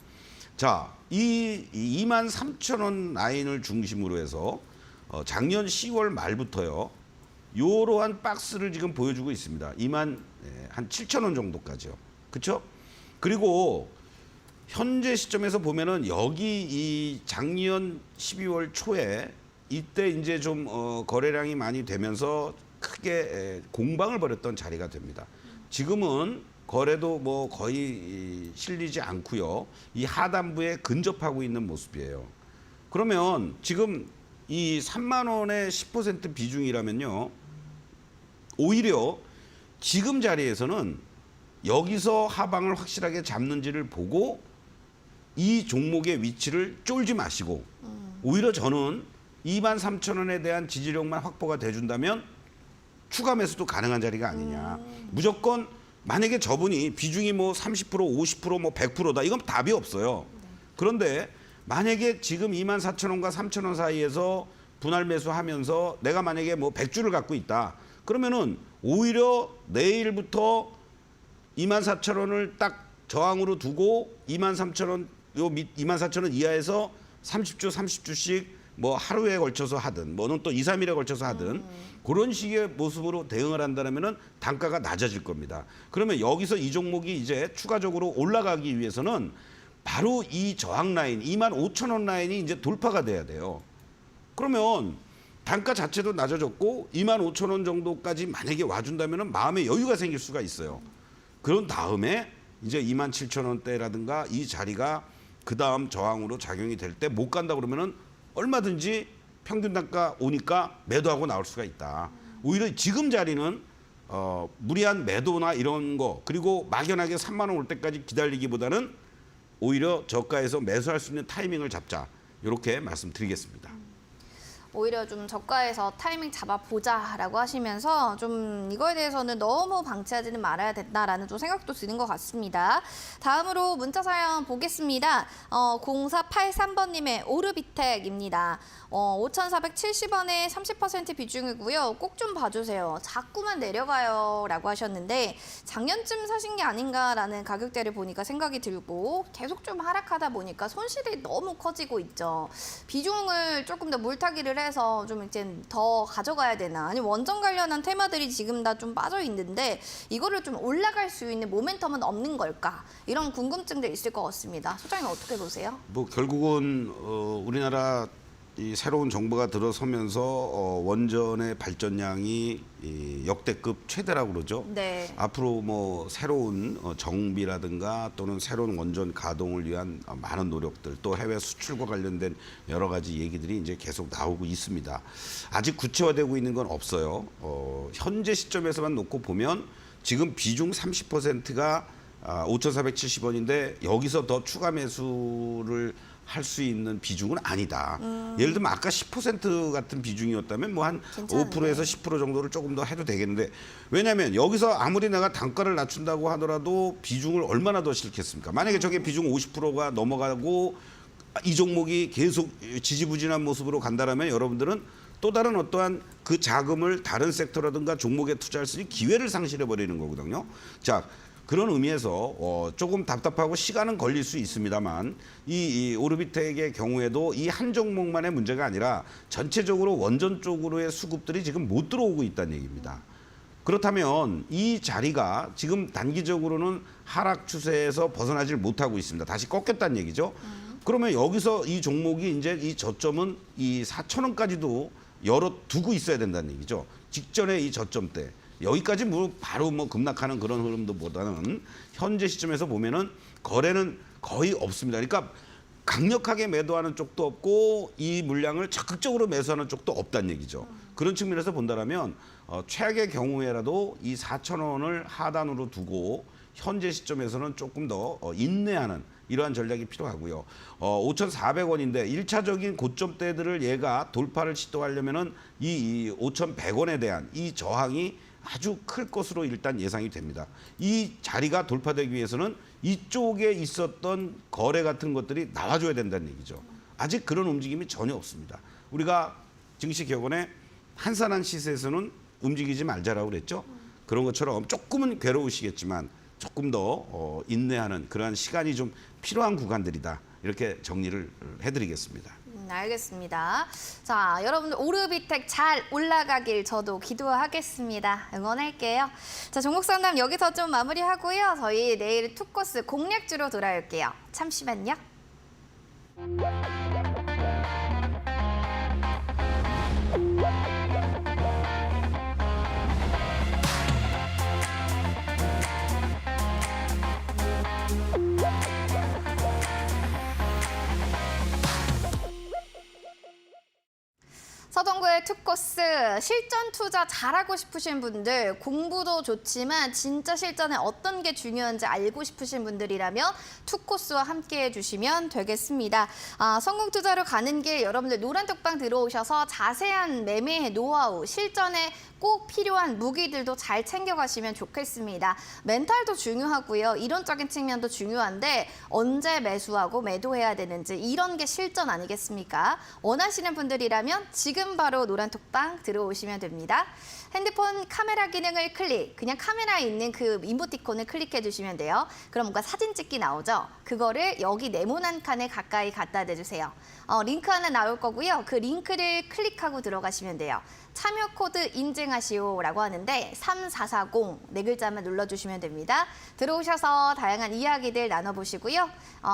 B: 자, 이 23,000원 라인을 중심으로 해서 작년 10월 말부터요. 요러한 박스를 지금 보여주고 있습니다. 27,000원 정도까지요. 그렇죠? 그리고 현재 시점에서 보면은 여기 이 작년 12월 초에 이때 이제 좀 거래량이 많이 되면서 크게 공방을 벌였던 자리가 됩니다. 지금은 거래도 뭐 거의 실리지 않고요. 이 하단부에 근접하고 있는 모습이에요. 그러면 지금 이 3만 원의 10% 비중이라면요. 오히려 지금 자리에서는 여기서 하방을 확실하게 잡는지를 보고 이 종목의 위치를 쫄지 마시고 오히려 저는 23,000원에 대한 지지력만 확보가 돼준다면 추가 매수도 가능한 자리가 아니냐. 무조건 만약에 저분이 비중이 뭐 30%, 50%, 뭐 100%다. 이건 답이 없어요. 그런데 만약에 지금 24,000원과 3,000원 사이에서 분할 매수하면서 내가 만약에 뭐 100주를 갖고 있다. 그러면은 오히려 내일부터 24,000원을 딱 저항으로 두고 23,000원, 요 24,000원 이하에서 30주씩 뭐 하루에 걸쳐서 하든 뭐는 또 2, 3일에 걸쳐서 하든 그런 식의 모습으로 대응을 한다면은 단가가 낮아질 겁니다. 그러면 여기서 이 종목이 이제 추가적으로 올라가기 위해서는 바로 이 저항 라인 25,000원 라인이 이제 돌파가 돼야 돼요. 그러면 단가 자체도 낮아졌고 25,000원 정도까지 만약에 와준다면은 마음의 여유가 생길 수가 있어요. 그런 다음에 이제 27,000원대라든가 이 자리가 그 다음 저항으로 작용이 될 때 못 간다 그러면은 얼마든지 평균 단가 오니까 매도하고 나올 수가 있다. 오히려 지금 자리는 무리한 매도나 이런 거 그리고 막연하게 3만 원 올 때까지 기다리기보다는 오히려 저가에서 매수할 수 있는 타이밍을 잡자. 이렇게 말씀드리겠습니다.
A: 오히려 좀 저가에서 타이밍 잡아보자라고 하시면서 좀 이거에 대해서는 너무 방치하지는 말아야 된다라는 좀 생각도 드는 것 같습니다. 다음으로 문자 사연 보겠습니다. 0483번님의 오르비텍입니다. 5,470원에 30% 비중이고요. 꼭 좀 봐주세요. 자꾸만 내려가요 라고 하셨는데 작년쯤 사신 게 아닌가라는 가격대를 보니까 생각이 들고 계속 좀 하락하다 보니까 손실이 너무 커지고 있죠. 비중을 조금 더 물타기를 해서 좀 이제 더 가져가야 되나 아니면 원전 관련한 테마들이 지금 다 좀 빠져 있는데 이거를 좀 올라갈 수 있는 모멘텀은 없는 걸까 이런 궁금증들 있을 것 같습니다. 소장님 어떻게 보세요?
B: 뭐 결국은 우리나라 이 새로운 정부가 들어서면서 원전의 발전량이 역대급 최대라고 그러죠.
A: 네.
B: 앞으로 뭐 새로운 정비라든가 또는 새로운 원전 가동을 위한 많은 노력들 또 해외 수출과 관련된 여러 가지 얘기들이 이제 계속 나오고 있습니다. 아직 구체화되고 있는 건 없어요. 현재 시점에서만 놓고 보면 지금 비중 30%가 5,470원인데 여기서 더 추가 매수를 할 수 있는 비중은 아니다. 예를 들면 아까 10% 같은 비중이었다면 뭐 한
A: 괜찮은데.
B: 5%에서 10% 정도를 조금 더 해도 되겠는데 왜냐하면 여기서 아무리 내가 단가를 낮춘다고 하더라도 비중을 얼마나 더 실겠습니까? 만약에 저게 비중 50%가 넘어가고 이 종목이 계속 지지부진한 모습으로 간다라면 여러분들은 또 다른 어떠한 그 자금을 다른 섹터라든가 종목에 투자할 수 있는 기회를 상실해 버리는 거거든요. 자, 그런 의미에서 조금 답답하고 시간은 걸릴 수 있습니다만 이 오르비텍의 경우에도 이 한 종목만의 문제가 아니라 전체적으로 원전 쪽으로의 수급들이 지금 못 들어오고 있다는 얘기입니다. 그렇다면 이 자리가 지금 단기적으로는 하락 추세에서 벗어나질 못하고 있습니다. 다시 꺾였다는 얘기죠. 그러면 여기서 이 종목이 이제 이 저점은 이 4,000원까지도 열어두고 있어야 된다는 얘기죠. 직전에 이 저점대. 여기까지 뭐 바로 뭐 급락하는 그런 흐름보다는 현재 시점에서 보면은 거래는 거의 없습니다. 그러니까 강력하게 매도하는 쪽도 없고 이 물량을 적극적으로 매수하는 쪽도 없다는 얘기죠. 그런 측면에서 본다면 최악의 경우에라도 이 4,000원을 하단으로 두고 현재 시점에서는 조금 더 인내하는 이러한 전략이 필요하고요. 5,400원인데 1차적인 고점대들을 얘가 돌파를 시도하려면은 이 5,100원에 대한 이 저항이 아주 클 것으로 일단 예상이 됩니다. 이 자리가 돌파되기 위해서는 이쪽에 있었던 거래 같은 것들이 나와줘야 된다는 얘기죠. 아직 그런 움직임이 전혀 없습니다. 우리가 증시격언에 한산한 시세에서는 움직이지 말자라고 그랬죠. 그런 것처럼 조금은 괴로우시겠지만 조금 더 인내하는 그러한 시간이 좀 필요한 구간들이다. 이렇게 정리를 해드리겠습니다.
A: 알겠습니다. 자, 여러분들 오르비텍 잘 올라가길 저도 기도하겠습니다. 응원할게요. 자, 종목 상담 여기서 좀 마무리하고요. 저희 내일 투코스 공략주로 돌아올게요. 잠시만요. 서동구의 투코스 실전 투자 잘하고 싶으신 분들, 공부도 좋지만 진짜 실전에 어떤 게 중요한지 알고 싶으신 분들이라면 투코스와 함께 해주시면 되겠습니다. 성공 투자로 가는 길 여러분들 노란톡방 들어오셔서 자세한 매매 노하우, 실전에 꼭 필요한 무기들도 잘 챙겨가시면 좋겠습니다. 멘탈도 중요하고요. 이론적인 측면도 중요한데 언제 매수하고 매도해야 되는지 이런 게 실전 아니겠습니까? 원하시는 분들이라면 지금 바로 노란톡방 들어오시면 됩니다. 핸드폰 카메라 기능을 클릭, 그냥 카메라에 있는 그 이모티콘을 클릭해 주시면 돼요. 그럼 뭔가 사진 찍기 나오죠? 그거를 여기 네모난 칸에 가까이 갖다 대주세요. 링크 하나 나올 거고요. 그 링크를 클릭하고 들어가시면 돼요. 참여 코드 인증하시오라고 하는데 3440 네 글자만 눌러주시면 됩니다. 들어오셔서 다양한 이야기들 나눠보시고요.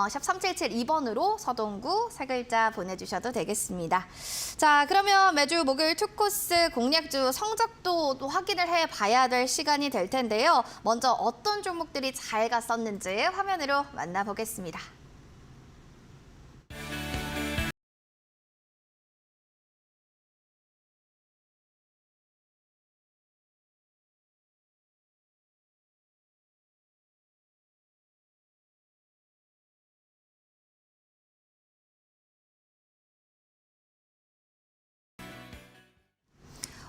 A: 샵 3772번으로 서동구 세 글자 보내주셔도 되겠습니다. 자, 그러면 매주 목요일 투코스 공략주 성적도 또 확인을 해봐야 될 시간이 될 텐데요. 먼저 어떤 종목들이 잘 갔었는지 화면으로 만나보겠습니다.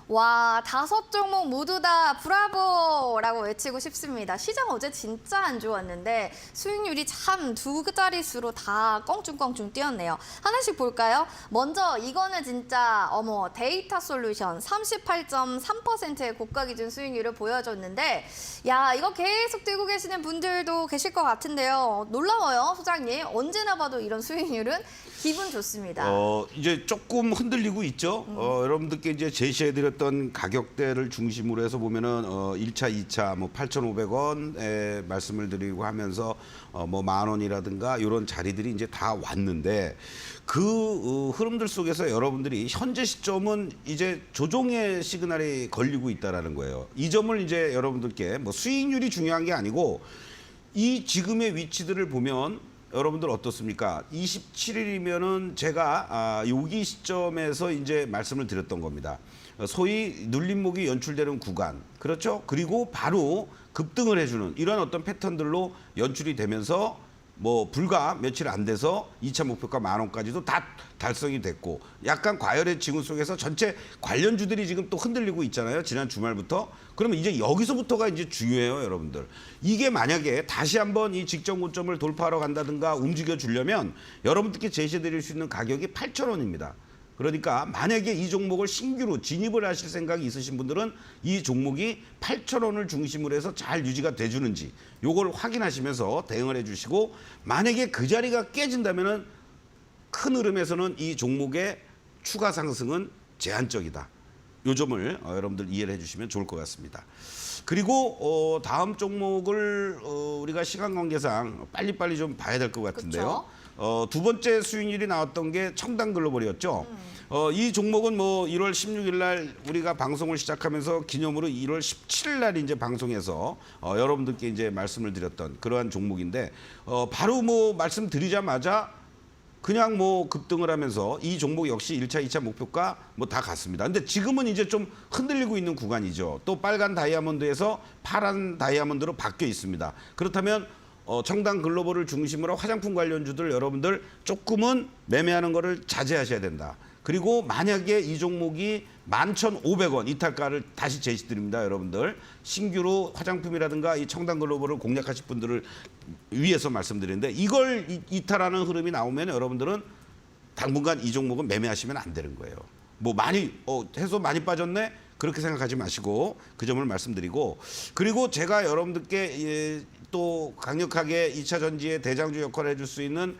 A: 와, 5종목 모두 다 브라보라고 외치고 싶습니다. 시장 어제 진짜 안 좋았는데 수익률이 참 두 자릿수로 다 껑충껑충 뛰었네요. 하나씩 볼까요? 먼저 이거는 진짜 데이터 솔루션 38.3%의 고가 기준 수익률을 보여줬는데 야, 이거 계속 들고 계시는 분들도 계실 것 같은데요. 놀라워요, 소장님. 언제나 봐도 이런 수익률은 기분 좋습니다.
B: 이제 조금 흔들리고 있죠. 여러분들께 이제 제시해드렸던 말씀드렸던 가격대를 중심으로 해서 보면은 1차, 2차 뭐 8,500원에 말씀을 드리고 하면서 뭐 10,000원이라든가 이런 자리들이 이제 다 왔는데 그 흐름들 속에서 여러분들이 현재 시점은 이제 조정의 시그널이 걸리고 있다라는 거예요. 이 점을 이제 여러분들께 뭐 수익률이 중요한 게 아니고 이 지금의 위치들을 보면 여러분들 어떻습니까? 27일이면은 제가 여기 시점에서 이제 말씀을 드렸던 겁니다. 소위 눌림목이 연출되는 구간, 그렇죠? 그리고 바로 급등을 해주는 이런 어떤 패턴들로 연출이 되면서 뭐 불과 며칠 안 돼서 2차 목표가 10,000원까지도 다 달성이 됐고 약간 과열의 징후 속에서 전체 관련주들이 지금 또 흔들리고 있잖아요. 지난 주말부터. 그러면 이제 여기서부터가 이제 중요해요, 여러분들. 이게 만약에 다시 한번 이 직전 고점을 돌파하러 간다든가 움직여 주려면 여러분들께 제시해 드릴 수 있는 가격이 8,000원입니다. 그러니까 만약에 이 종목을 신규로 진입을 하실 생각이 있으신 분들은 이 종목이 8,000원을 중심으로 해서 잘 유지가 돼주는지 요걸 확인하시면서 대응을 해주시고 만약에 그 자리가 깨진다면은 큰 흐름에서는 이 종목의 추가 상승은 제한적이다. 요 점을 여러분들 이해를 해주시면 좋을 것 같습니다. 그리고 다음 종목을 우리가 시간 관계상 빨리빨리 좀 봐야 될 것 같은데요. 두 번째 수익률이 나왔던 게 청담글로벌이었죠. 이 종목은 뭐 1월 16일 날 우리가 방송을 시작하면서 기념으로 1월 17일 날 이제 방송에서 여러분들께 이제 말씀을 드렸던 그러한 종목인데 바로 뭐 말씀드리자마자 그냥 뭐 급등을 하면서 이 종목 역시 1차, 2차 목표가 뭐 다 갔습니다. 근데 지금은 이제 좀 흔들리고 있는 구간이죠. 또 빨간 다이아몬드에서 파란 다이아몬드로 바뀌어 있습니다. 그렇다면 청담 글로벌을 중심으로 화장품 관련주들 여러분들 조금은 매매하는 거를 자제하셔야 된다. 그리고 만약에 이 종목이 11,500원 이탈가를 다시 제시드립니다, 여러분들. 신규로 화장품이라든가 이 청담 글로벌을 공략하실 분들을 위해서 말씀드리는데 이걸 이탈하는 흐름이 나오면 여러분들은 당분간 이 종목은 매매하시면 안 되는 거예요. 뭐 많이 해서 많이 빠졌네? 그렇게 생각하지 마시고 그 점을 말씀드리고 그리고 제가 여러분들께 또 강력하게 2차 전지의 대장주 역할을 해줄 수 있는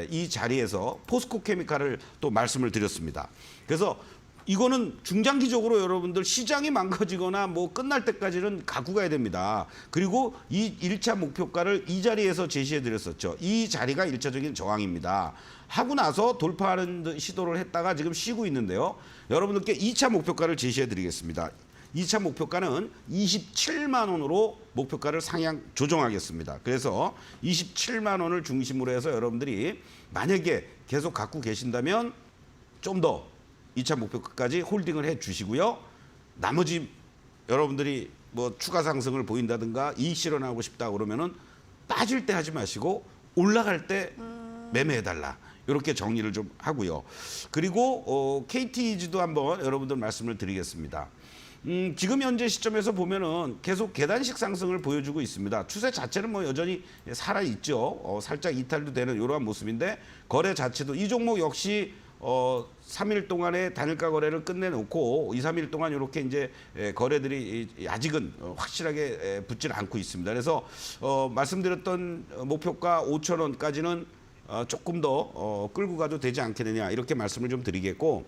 B: 이 자리에서 포스코 케미칼을 또 말씀을 드렸습니다. 그래서 이거는 중장기적으로 여러분들 시장이 망가지거나 뭐 끝날 때까지는 갖고 가야 됩니다. 그리고 이 1차 목표가를 이 자리에서 제시해 드렸었죠. 이 자리가 1차적인 저항입니다. 하고 나서 돌파하는 시도를 했다가 지금 쉬고 있는데요. 여러분들께 2차 목표가를 제시해 드리겠습니다. 2차 목표가는 27만 원으로 목표가를 상향 조정하겠습니다. 그래서 27만 원을 중심으로 해서 여러분들이 만약에 계속 갖고 계신다면 좀 더 2차 목표가까지 홀딩을 해 주시고요. 나머지 여러분들이 뭐 추가 상승을 보인다든가 이익 실현하고 싶다 그러면은 빠질 때 하지 마시고 올라갈 때 매매해달라. 이렇게 정리를 좀 하고요. 그리고 KTEG도 한번 여러분들 말씀을 드리겠습니다. 지금 현재 시점에서 보면은 계속 계단식 상승을 보여주고 있습니다. 추세 자체는 뭐 여전히 살아있죠. 살짝 이탈도 되는 이러한 모습인데 거래 자체도 이 종목 역시 3일 동안의 단일가 거래를 끝내놓고 2, 3일 동안 이렇게 이제 거래들이 아직은 확실하게 붙질 않고 있습니다. 그래서 말씀드렸던 목표가 5,000원까지는 조금 더 끌고 가도 되지 않겠느냐 이렇게 말씀을 좀 드리겠고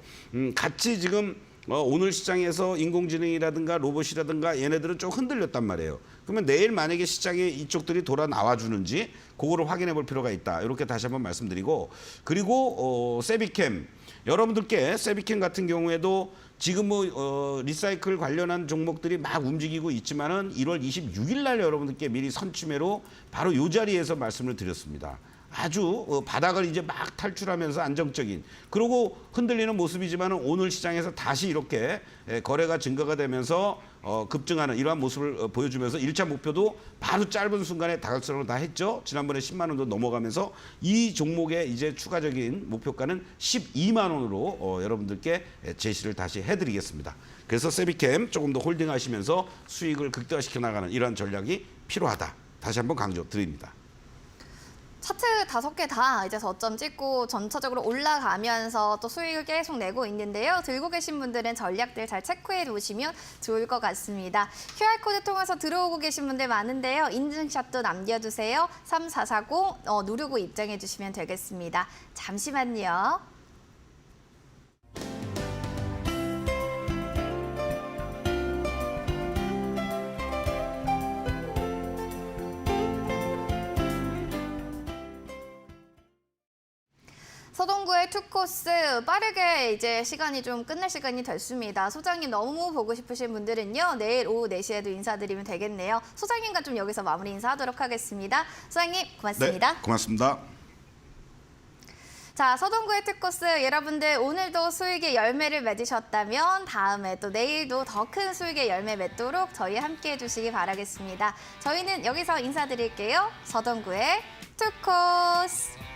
B: 같이 지금 오늘 시장에서 인공지능이라든가 로봇이라든가 얘네들은 좀 흔들렸단 말이에요. 그러면 내일 만약에 시장에 이쪽들이 돌아 나와주는지 그거를 확인해 볼 필요가 있다. 이렇게 다시 한번 말씀드리고 그리고 세비캠 여러분들께 세비캠 같은 경우에도 지금 뭐 리사이클 관련한 종목들이 막 움직이고 있지만은 1월 26일 날 여러분들께 미리 선취매로 바로 이 자리에서 말씀을 드렸습니다. 아주 바닥을 이제 막 탈출하면서 안정적인 그리고 흔들리는 모습이지만 오늘 시장에서 다시 이렇게 거래가 증가가 되면서 급증하는 이러한 모습을 보여주면서 1차 목표도 바로 짧은 순간에 다각선으로 다 했죠. 지난번에 10만 원도 넘어가면서 이 종목의 이제 추가적인 목표가는 12만 원으로 여러분들께 제시를 다시 해드리겠습니다. 그래서 세비캠 조금 더 홀딩하시면서 수익을 극대화시켜 나가는 이러한 전략이 필요하다. 다시 한번 강조 드립니다.
A: 차트 5개 다 이제 저점 찍고 전체적으로 올라가면서 또 수익을 계속 내고 있는데요. 들고 계신 분들은 전략들 잘 체크해 놓으시면 좋을 것 같습니다. QR코드 통해서 들어오고 계신 분들 많은데요. 인증샷도 남겨주세요. 3440 누르고 입장해 주시면 되겠습니다. 잠시만요. 서동구의 투코스 빠르게 이제 시간이 좀 끝날 시간이 됐습니다. 소장님 너무 보고 싶으신 분들은요. 내일 오후 4시에도 인사드리면 되겠네요. 소장님과 좀 여기서 마무리 인사하도록 하겠습니다. 소장님 고맙습니다.
B: 네, 고맙습니다.
A: 자, 서동구의 투코스 여러분들 오늘도 수익의 열매를 맺으셨다면 다음에 또 내일도 더 큰 수익의 열매 맺도록 저희 함께해 주시기 바라겠습니다. 저희는 여기서 인사드릴게요. 서동구의 투코스.